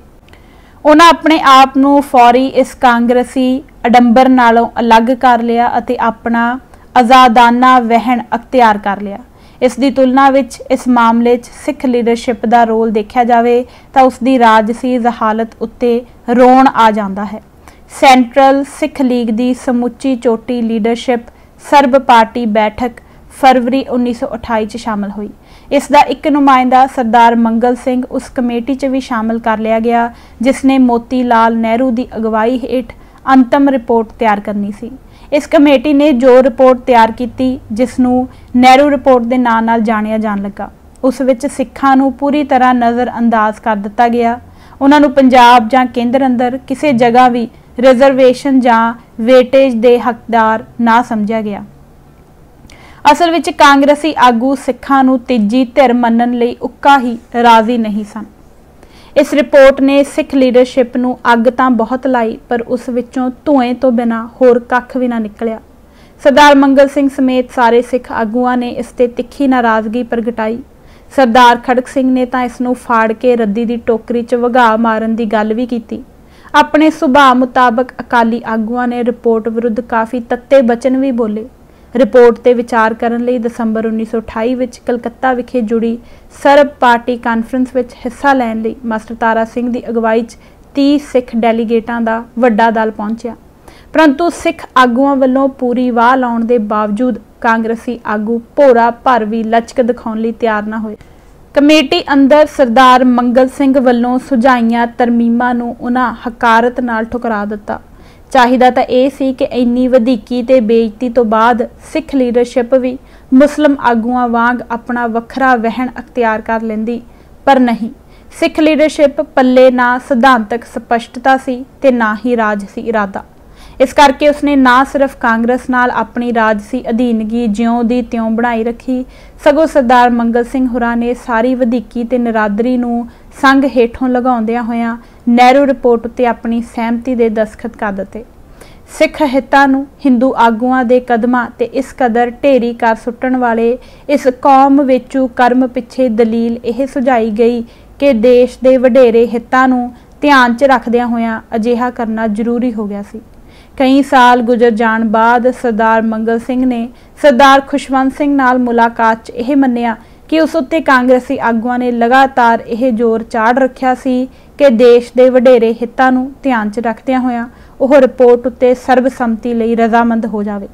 उन्हां अपने आप नूं फौरी इस कांग्रेसी अडंबर नालों अलग कर लिया अते अपना आज़ादाना वहन अख्तियार कर लिया। इस दी तुलना विच इस मामले च सिख लीडरशिप का रोल देखा जाए तो उसकी राजसी जहालत उत्ते रोण आ जाता है। सेंट्रल सिख लीग की समुची चोटी लीडरशिप सर्ब पार्टी बैठक फरवरी 1928 च शामिल हुई। इसका एक नुमाइंदा सरदार मंगल सिंह उस कमेटी च भी शामिल कर लिया गया जिसने मोती लाल नेहरू की अगवाई हेठ अंतिम रिपोर्ट तैयार करनी सी। इस कमेटी ने जो रिपोर्ट तैयार की जिसनूं नेहरू रिपोर्ट के नाम नाल जानिया जान लगा, उस विच सिखां नूं पूरी तरह नज़र अंदाज कर दिता गया। उन्हां नूं पंजाब जां केंद्र अंदर किसी जगह भी रिजर्वेशन जां वेटेज के हकदार ना समझा गया। असल विच कांग्रेसी आगू सिखां नूं तीजी धिर मन्नण लई उक्का ही राजी नहीं सन। इस रिपोर्ट ने सिख लीडरशिप नूं अग तां बहुत लाई, पर उस विचों धुएं तो बिना होर कख भी ना निकलिया। सरदार मंगल सिंह समेत सारे सिख आगूआं ने इस ते तिखी नाराज़गी प्रगटाई। सरदार खड़क सिंह ने तां इस नूं फाड़ के रद्दी दी टोकरी च वगा मारन दी गल भी कीती। अपने सुभाਅ मुताबक अकाली आगूआं ने रिपोर्ट विरुद्ध काफ़ी तत्ते बचन भी बोले। रिपोर्ट ते विचार करन लई दसंबर 1928 विच कलकत्ता विखे जुड़ी सर्ब पार्टी कानफ्रेंस विच हिस्सा लैण लई मास्टर तारा सिंह की अगवाई 30 सिख डेलीगेटां दा वड्डा दल पहुंचिया, परंतु सिख आगूआं वल्लों पूरी वाह लाउण दे बावजूद कांग्रेसी आगू भोरा भर भी लचक दिखाउण लई तैयार ना होए। कमेटी अंदर सरदार मंगल सिंह वल्लों सुझाईआं तरमीमां नूं उन्हां हकारत नाल ठुकरा दिता। चाहिदा तां इह सी कि इन्नी वधीकी ते बेइज्जती तो बाद सिख लीडरशिप भी मुस्लिम आगूआं वांग अपना वखरा वहन अख्तियार कर लैंदी, पर नहीं। सिख लीडरशिप पल्ले ना सिद्धांतक स्पष्टता सी ते ना ही राजसी इरादा। इस करके उसने ना सिर्फ कांग्रेस नाल अपनी राजसी अधीनगी ज्यों दी त्यों बनाई रखी, सगों सरदार मंगल सिंह होरां ने सारी वधीकी ते निरादरी नूं संग हेठों लगाउंदियां होइयां नेहरू रिपोर्ट उत्ते अपनी सहमति दे दस्तखत कर दित्ते। सिख हितां नूं हिंदू आगूआं दे कदमां ते इस कदर ढेरी कर सुट्टण वाले इस कौम विचों कर्म पिछे दलील यह सुझाई गई कि देश दे वडेरे हितां नूं ध्यान च रखदियां होइयां अजिहा करना जरूरी हो गया सी। कई साल गुजर जाण बाद सरदार मंगल सिंह ने सरदार खुशवंत सिंह नाल मुलाकात च यह मन्निया कि उस उत्ते कांग्रेसी आगूआं ने लगातार यह जोर चाड़ रखिया सी कि देश दे वडेरे हितां नूं ध्यान च रखदियां होइयां ਉਹ रिपोर्ट उत्ते सर्बसम्मति लई रजामंद हो जावे।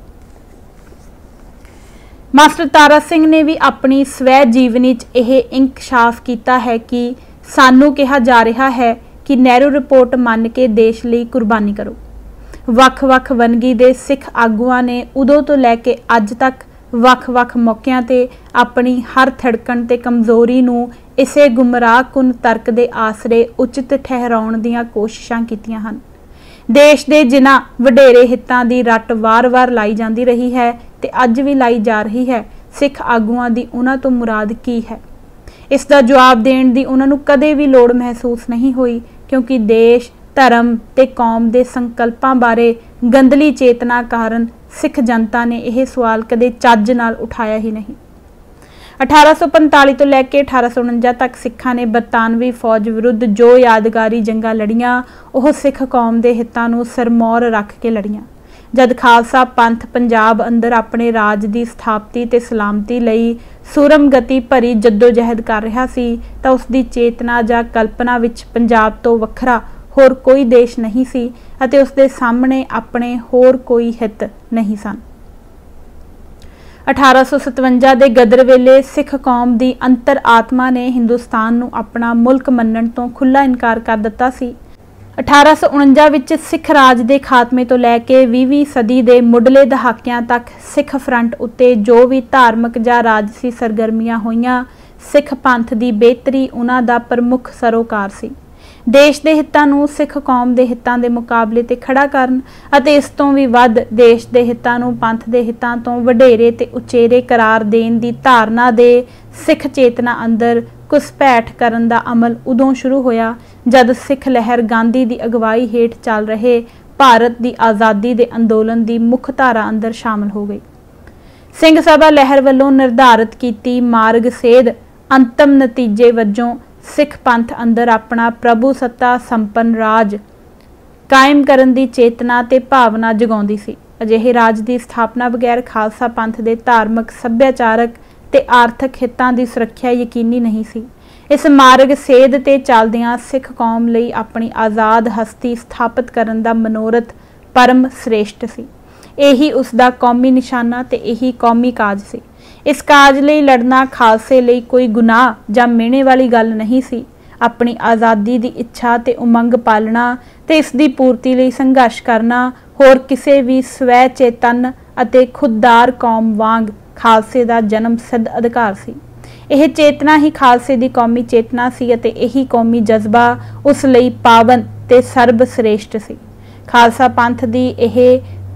मास्टर तारा सिंह ने भी अपनी स्वै जीवनी च यह इंकशाफ किया है कि सानू कहा जा रहा है कि नेहरू रिपोर्ट मन के देश लई कुर्बानी करो। वख-वख वनगी दे सिख आगूआं ने उदों तो लैके अज तक वख-वख मौकिਆਂ ते अपनी हर थड़कण ते कमजोरी नूं इसे गुमराह कुन तर्क दे आसरे उचित ठहराउण दीआं कोशिशां कीतीआं हन। देश दे जिन्हां वडेरे हितां दी रट वार-वार लाई जांदी रही है ते अज भी लाई जा रही है, सिख आगूआं दी उन्हां तो मुराद की है, इस दा जवाब देण दी उन्हां नूं कदे भी लोड़ महसूस नहीं हुई, क्योंकि देश धर्म ते कौम दे संकल्पां बारे गंदली चेतना कारण सिख जनता ने यह सवाल कदे चज नाल उठाया ही नहीं। 1845 तो लैके 1849 तक सिखां ने बरतानवी फौज विरुद्ध जो यादगारी जंगां लड़ियां वह सिख कौम के हितां नूं सरमौर रख के लड़ियां। जद खालसा पंथ पंजाब अंदर अपने राज की स्थापति ते सलामती लई सूरम गति भरी जद्दोजहद कर रहा सी तां उसकी चेतना जां कल्पना विच पंजाब तो वखरा होर कोई देश नहीं सी अते उसदे सामने अपने होर कोई हित नहीं सन। 1857 दे गदर वेले सिख कौम दी अंतर आत्मा ने हिंदुस्तान नूं अपना मुल्क मन्नण तो खुला इनकार कर दिता सी। 1849 विच सिख राज दे खात्मे तो लैके 20वीं सदी दे मुढ़ले दहाकिਆਂ तक सिख फ्रंट उत्ते जो भी धार्मिक जां राजसी सरगर्मियां होईयां, सिख पंथ दी बेहतरी उन्हां दा प्रमुख सरोकार सी। देश दे हितां नूं सिख कौम दे हितां दे मुकाबले ते खड़ा करन अते इस तों भी वध देश दे हितां नूं पंथ दे हितां तों वडेरे ते उचेरे करार देण दी धारना दे सिख चेतना अंदर घुसपैठ करन दा अमल उदों शुरू होया जद सिख लहर गांधी दी अगवाई हेठ चल रहे भारत दी आज़ादी दे अंदोलन दी मुख धारा अंदर शामिल हो गई। सिंह सभा लहर वल्लों निर्धारित कीती मार्ग सेध अंतम नतीजे वजों सिख पंथ अंदर अपना प्रभु सत्ता संपन्न राज कायम करन दी चेतना ते भावना जगाउंदी सी। अजिहे राज की स्थापना बगैर खालसा पंथ दे धार्मिक सभ्याचारक ते आर्थिक हितां दी सुरक्षा यकीनी नहीं सी। इस मार्ग सेध ते चलदियां सिख कौम लई अपनी आज़ाद हस्ती स्थापित करन दा मनोरथ परम श्रेष्ठ सी। यही उसका कौमी निशाना ते यही कौमी काज सी। इस काज लई लड़ना खालसे लई कोई गुनाह जां मिहणे वाली गल नहीं सी। अपनी आज़ादी की इच्छा ते उमंग पालना ते इसकी पूर्ति लई संघर्ष करना होर किसी भी स्वै चेतन अते खुददार कौम वांग खालसे का जन्म सिद्ध अधिकार सी। यह चेतना ही खालसे की कौमी चेतना सी अते यही कौमी जज्बा उस लई पावन ते सर्वश्रेष्ठ सी। खालसा पंथ की यह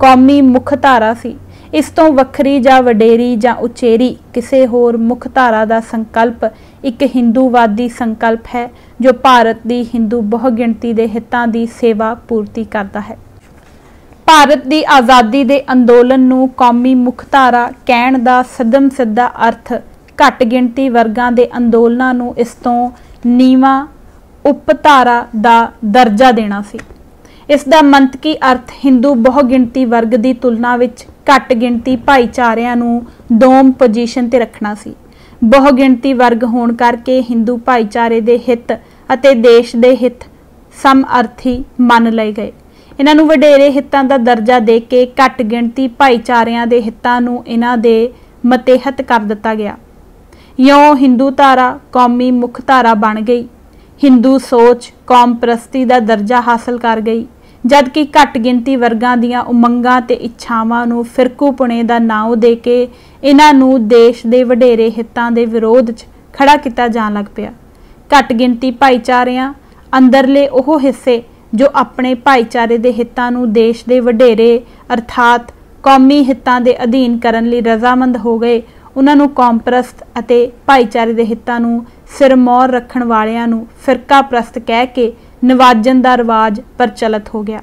कौमी मुख धारा सी। इस तो वखरी जां वडेरी जां उचेरी किसी होर मुख धारा का संकल्प एक हिंदूवादी संकल्प है जो भारत की हिंदू बहुगिणती के हितां की सेवा पूर्ति करता है। भारत की आज़ादी के अंदोलन नूं कौमी मुख धारा कहण दा सिद्धम सिद्धा अर्थ घट गिणती वर्गां के अंदोलनां नूं इस तों नीवां उपधारा का दर्जा देना सी। इसका मंतकी अर्थ हिंदू बहुगिणती वर्ग की तुलना विच घट गिणती भाईचारिਆਂ नूं दोम पोजीशन ते रखना सी। बहुगिणती वर्ग होण करके हिंदू भाईचारे दे हित अते देश दे हित समअर्थी मन लए गए। इन्हां नूं वडेरे हितां दा दर्जा दे के घट गिणती भाईचारिਆਂ दे हितां नूं इन्हां दे मतहत कर दिता गया। यों हिंदू धारा कौमी मुख धारा बन गई। हिंदू सोच कौम परस्ती का दर्जा हासिल कर गई, जबकि घट गिणती वर्गां दीआं उमंगां ते इच्छावां नूं फिरकूपणे दा नाउं दे के इन्हां नूं देश दे वडेरे हितां दे विरोध च खड़ा किया जाण लग पिया। घट गिणती भाईचारिਆਂ अंदरले ओह हिस्से जो अपने भाईचारे के हितां नूं देश के वडेरे अर्थात कौमी हितां दे अधीन करन लई रजामंद हो गए, उन्हां नूं कौमप्रस्त अते भाईचारे के हितां नूं सिरमौर रखण वालियां नूं फिरका प्रस्त कह के नवाजन का रिवाज प्रचलित हो गया।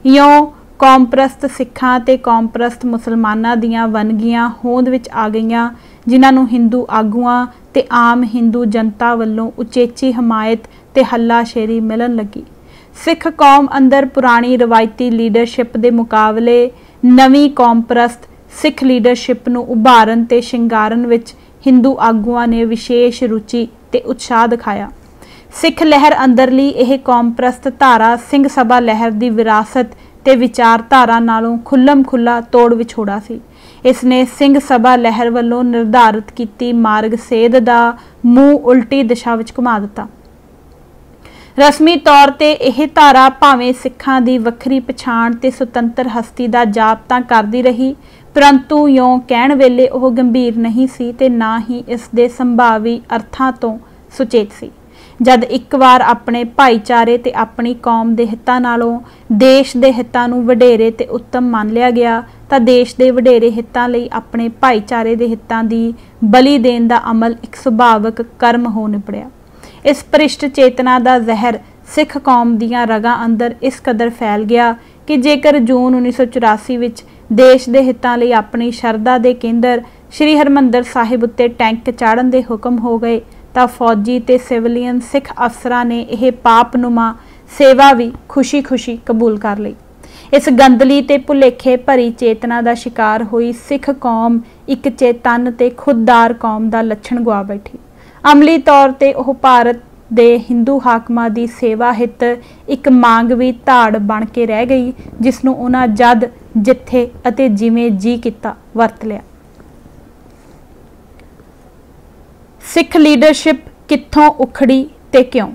यों कौमप्रस्त सिखां ते कौमप्रस्त मुसलमानां दीआं वनगियां होंद विच आ गईयां, जिन्हां नूं हिंदू आगूआं ते आम हिंदू जनता वल्लों उचेची हमायत ते हल्लाशेरी मिलन लगी। सिख कौम अंदर पुरानी रवायती लीडरशिप के मुकाबले नवीं कौमप्रस्त सिख लीडरशिप नूं उभारन ते शिंगारन विच हिंदू आगूआं ने विशेष रुचि ते उत्साह दिखाया। सिख लहर अंदरली यह कौमप्रस्त धारा सिंह सभा लहर की विरासत ते विचारधारा नालों खुल्लम खुल्ला तोड़ विछोड़ा सी। इसने सिंह सभा लहर वालों निर्धारित की मार्ग सेध का मूँह उल्टी दिशा विच घुमा दिता। रस्मी तौर पर यह धारा भावें सिखां की वक्री पछाण ते सुतंत्र हस्ती का जाप तां करदी रही, परंतु यों कहण वेले वह गंभीर नहीं सी ते ना ही इस दे संभावी अर्थां तो सुचेत सी। जद एक बार अपने भाईचारे ते अपनी कौम के हितां नालों देश के हितां नूं वडेरे ते उत्तम मान लिया गया, तां देश के वडेरे हितां लई अपने भाईचारे के हितां दी बली देण दा अमल एक सुभावक कर्म हो निपड़िया। इस भ्रिष्ट चेतना का जहर सिख कौम दीआं रगां अंदर इस कदर फैल गया कि जेकर जून 1984 विच देश के हितां लई अपनी शरधा के केंद्र श्री हरमंदर साहिब उत्ते टैंक चाढ़न के हुक्म हो गए, तां फौजी ते सिविलियन सिख अफसरां ने यह पापनुमा सेवा भी खुशी खुशी कबूल कर ली। इस गंदली ते भुलेखे भरी चेतना का शिकार हुई सिख कौम एक चेतन ते खुददार कौम का लक्षण गवा बैठी। अमली तौर पर वह भारत दे हिंदू हाकमां की सेवा हित एक मांगवी धाड़ बन के रह गई, जिसनूं उन्हां जद जिथे अते जिवें जी किता वरत लिया। सिख लीडरशिप कित्थों उखड़ी ते क्यों?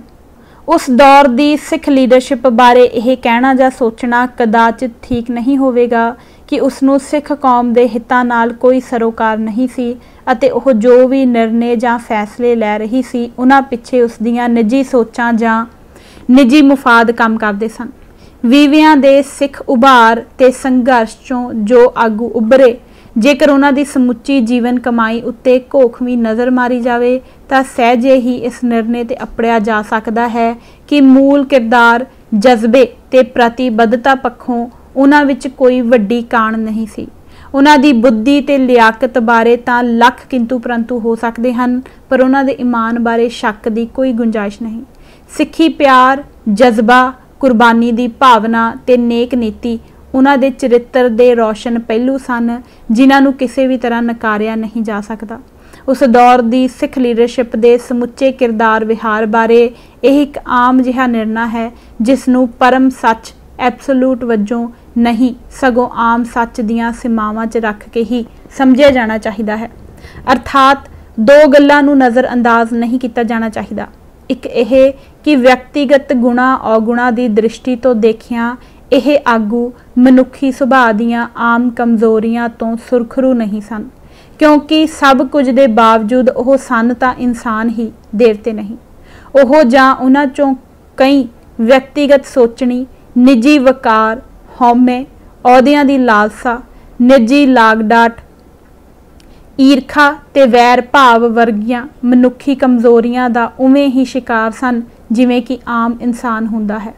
उस दौर की सिख लीडरशिप बारे यह कहना या सोचना कदाचित ठीक नहीं होवेगा कि उसनूं सिख कौम के हितां नाल कोई सरोकार नहीं सी अते वह जो भी निर्णय या फैसले लै रही सी उन्हां पिछे उसदियां निजी सोचां या निजी मुफाद काम करते सन। वीवियां दे सिख उभार ते संघर्ष चों जो आगू उभरे, जेकर उन्हां दी समुची जीवन कमाई उत्ते घोखवी नज़र मारी जाए तो सहजे ही इस निर्णय ते अपड़िया जा सकता है कि मूल किरदार जज्बे ते प्रतिबद्धता पक्षों उन्हां विच कोई वड्डी काण नहीं सी। उन्हां दी बुद्धि ते लियाकत बारे तां लख किंतु परंतु हो सकते हैं, पर उन्हां दे ईमान बारे शक की कोई गुंजाइश नहीं। सिखी प्यार, जज्बा, कुर्बानी की भावना ते नेक नीति उन्हां दे चरित्र दे रोशन पहलू सन, जिन्हां नूं किसी भी तरह नकारिया नहीं जा सकता। उस दौर की सिख लीडरशिप के समुचे किरदार विहार बारे यह एक आम जिहा निर्णय है, जिसनूं परम सच एब्सोलूट वजों नहीं सगों आम सच दियां सीमावां च रख के ही समझिया जाना चाहिए है। अर्थात दो गल्लां नूं नज़रअंदाज नहीं किया जाना चाहिए। एक यह कि व्यक्तिगत गुणा अवगुणा की दृष्टि तो देखिया यह आगू मनुखी सुभाਅ दीआं आम कमजोरियां तो सुरखरू नहीं सन, क्योंकि सब कुछ के बावजूद वह सन तां इंसान ही, देवते नहीं। वह जां उन्हां चों कई व्यक्तिगत सोचनी, निजी वकार, हौमे, अहुदियां दी लालसा, निजी लागडाट, ईरखा ते वैर भाव वर्गियां मनुखी कमजोरियां दा उवें ही शिकार सन जिवें कि आम इंसान हुंदा है।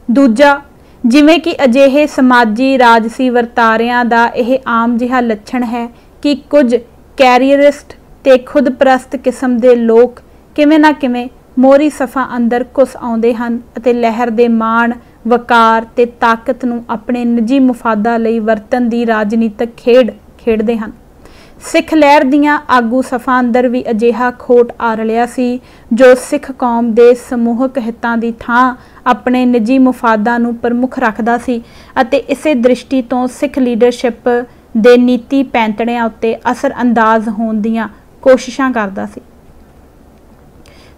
दूजा, जिवें कि अजिहे समाजी राजसी वरतारियां दा यह आम जिहा लक्षण है कि कुछ कैरियरिस्ट ते खुदप्रस्त किस्म के लोग किवें ना किवें मोहरी सफ़ा अंदर घुस आउंदे हन अते लहर दे मान, वकार ते ताकत नूं अपने निजी मुफादा लई वरतन दी राजनीतिक खेड खेडदे हन। सिख लहर दीआं आगू सफ़ा अंदर भी अजिहा खोट आ रलिया सी जो सिख कौम दे समूहक हितां दी थां अपने निजी मुफादा नूं प्रमुख रखदा सी अते इसे दृष्टि तो सिख लीडरशिप दे नीति पैंतड़ियां उत्ते असर अंदाज होण दीआं कोशिशां करदा सी।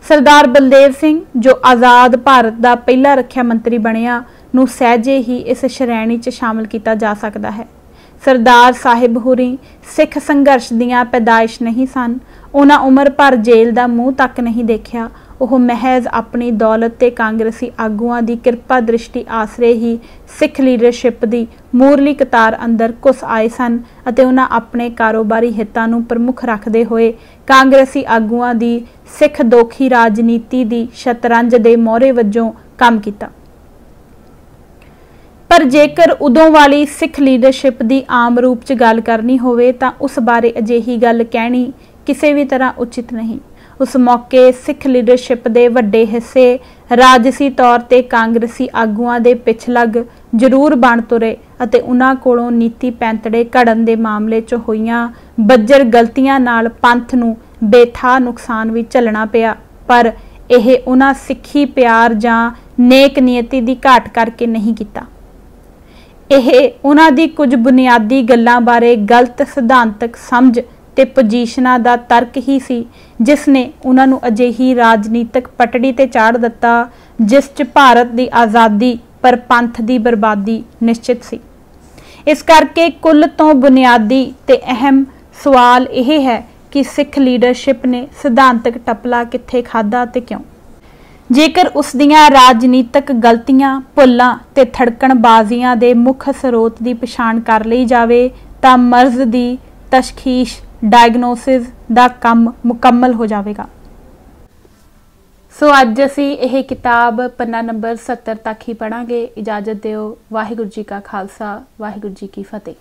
सरदार बलदेव सिंह जो आज़ाद भारत का पहला रखिया मंत्री बनिया नूं सहजे ही इस श्रेणी च शामिल किया जा सकता है। सरदार साहिब होरी सिख संघर्ष दियां पैदाइश नहीं सन। उन्हां उम्र भर जेल का मूँह तक नहीं देखा। ਉਹ ਮਹਿਜ਼ ਆਪਣੀ ਦੌਲਤ ਤੇ ਕਾਂਗਰਸੀ ਆਗੂਆਂ ਦੀ ਕਿਰਪਾ ਦ੍ਰਿਸ਼ਟੀ ਆਸਰੇ ਹੀ ਸਿੱਖ ਲੀਡਰਸ਼ਿਪ ਦੀ ਮੂਰਲੀ ਕਤਾਰ ਅੰਦਰ ਘੁਸ ਆਏ ਸਨ ਅਤੇ ਉਹਨਾਂ ਆਪਣੇ ਕਾਰੋਬਾਰੀ ਹਿੱਤਾਂ ਨੂੰ ਪ੍ਰਮੁੱਖ ਰੱਖਦੇ ਹੋਏ ਕਾਂਗਰਸੀ ਆਗੂਆਂ ਦੀ ਸਿੱਖ ਦੋਖੀ ਰਾਜਨੀਤੀ ਦੀ ਸ਼ਤਰੰਜ ਦੇ ਮੋਹਰੇ ਵਜੋਂ ਕੰਮ ਕੀਤਾ। पर जेकर उदों वाली सिख लीडरशिप की आम रूप च गल करनी होवे तां उस बारे अजिही गल कहनी किसी भी तरह उचित नहीं। उस मौके सिख लीडरशिप के वड्डे हिस्से राजसी तौर ते कांग्रेसी आगुआं दे पिछलग जरूर बन तुरे अते उन्हां कोलों नीति पैंतड़े घड़न दे मामले च होईयां बज्जर गलतियां नाल पंथ नूं बेथा नुकसान भी झलना पिया, पर यह उन्हां सिੱਖੀ प्यार जां नेक नीयती दी घाट करके नहीं कीता। ਇਹ ਉਹਨਾਂ ਦੀ ਕੁਝ ਬੁਨਿਆਦੀ ਗੱਲਾਂ ਬਾਰੇ ਗਲਤ ਸਿਧਾਂਤਕ ਸਮਝ ਤੇ ਪੋਜੀਸ਼ਨਾਂ ਦਾ ਤਰਕ ਹੀ ਸੀ ਜਿਸ ਨੇ ਉਹਨਾਂ ਨੂੰ ਅਜਿਹੀ ਰਾਜਨੀਤਿਕ ਪਟੜੀ ਤੇ ਚਾੜ ਦਿੱਤਾ ਜਿਸ 'ਚ ਭਾਰਤ ਦੀ ਆਜ਼ਾਦੀ ਪਰ ਪੰਥ ਦੀ ਬਰਬਾਦੀ ਨਿਸ਼ਚਿਤ ਸੀ। ਇਸ ਕਰਕੇ ਕੁੱਲ ਤੋਂ ਬੁਨਿਆਦੀ ਤੇ ਅਹਿਮ ਸਵਾਲ ਇਹ ਹੈ ਕਿ ਸਿੱਖ ਲੀਡਰਸ਼ਿਪ ਨੇ ਸਿਧਾਂਤਕ ਟਪਲਾ ਕਿੱਥੇ ਖਾਧਾ ਤੇ ਕਿਉਂ। जेकर उस दियां राजनीतिक गलतियां भुल्लां ते थड़कणबाजियां दे मुख स्रोत की पछाण कर लई जावे तां मर्ज की तशखीश डायगनोसिस दा काम मुकम्मल हो जाएगा। सो अज असी यह किताब पन्ना नंबर 70 तक ही पढ़ांगे। इजाजत दिओ। वाहिगुरू जी का खालसा, वाहिगुरू जी की फतेह।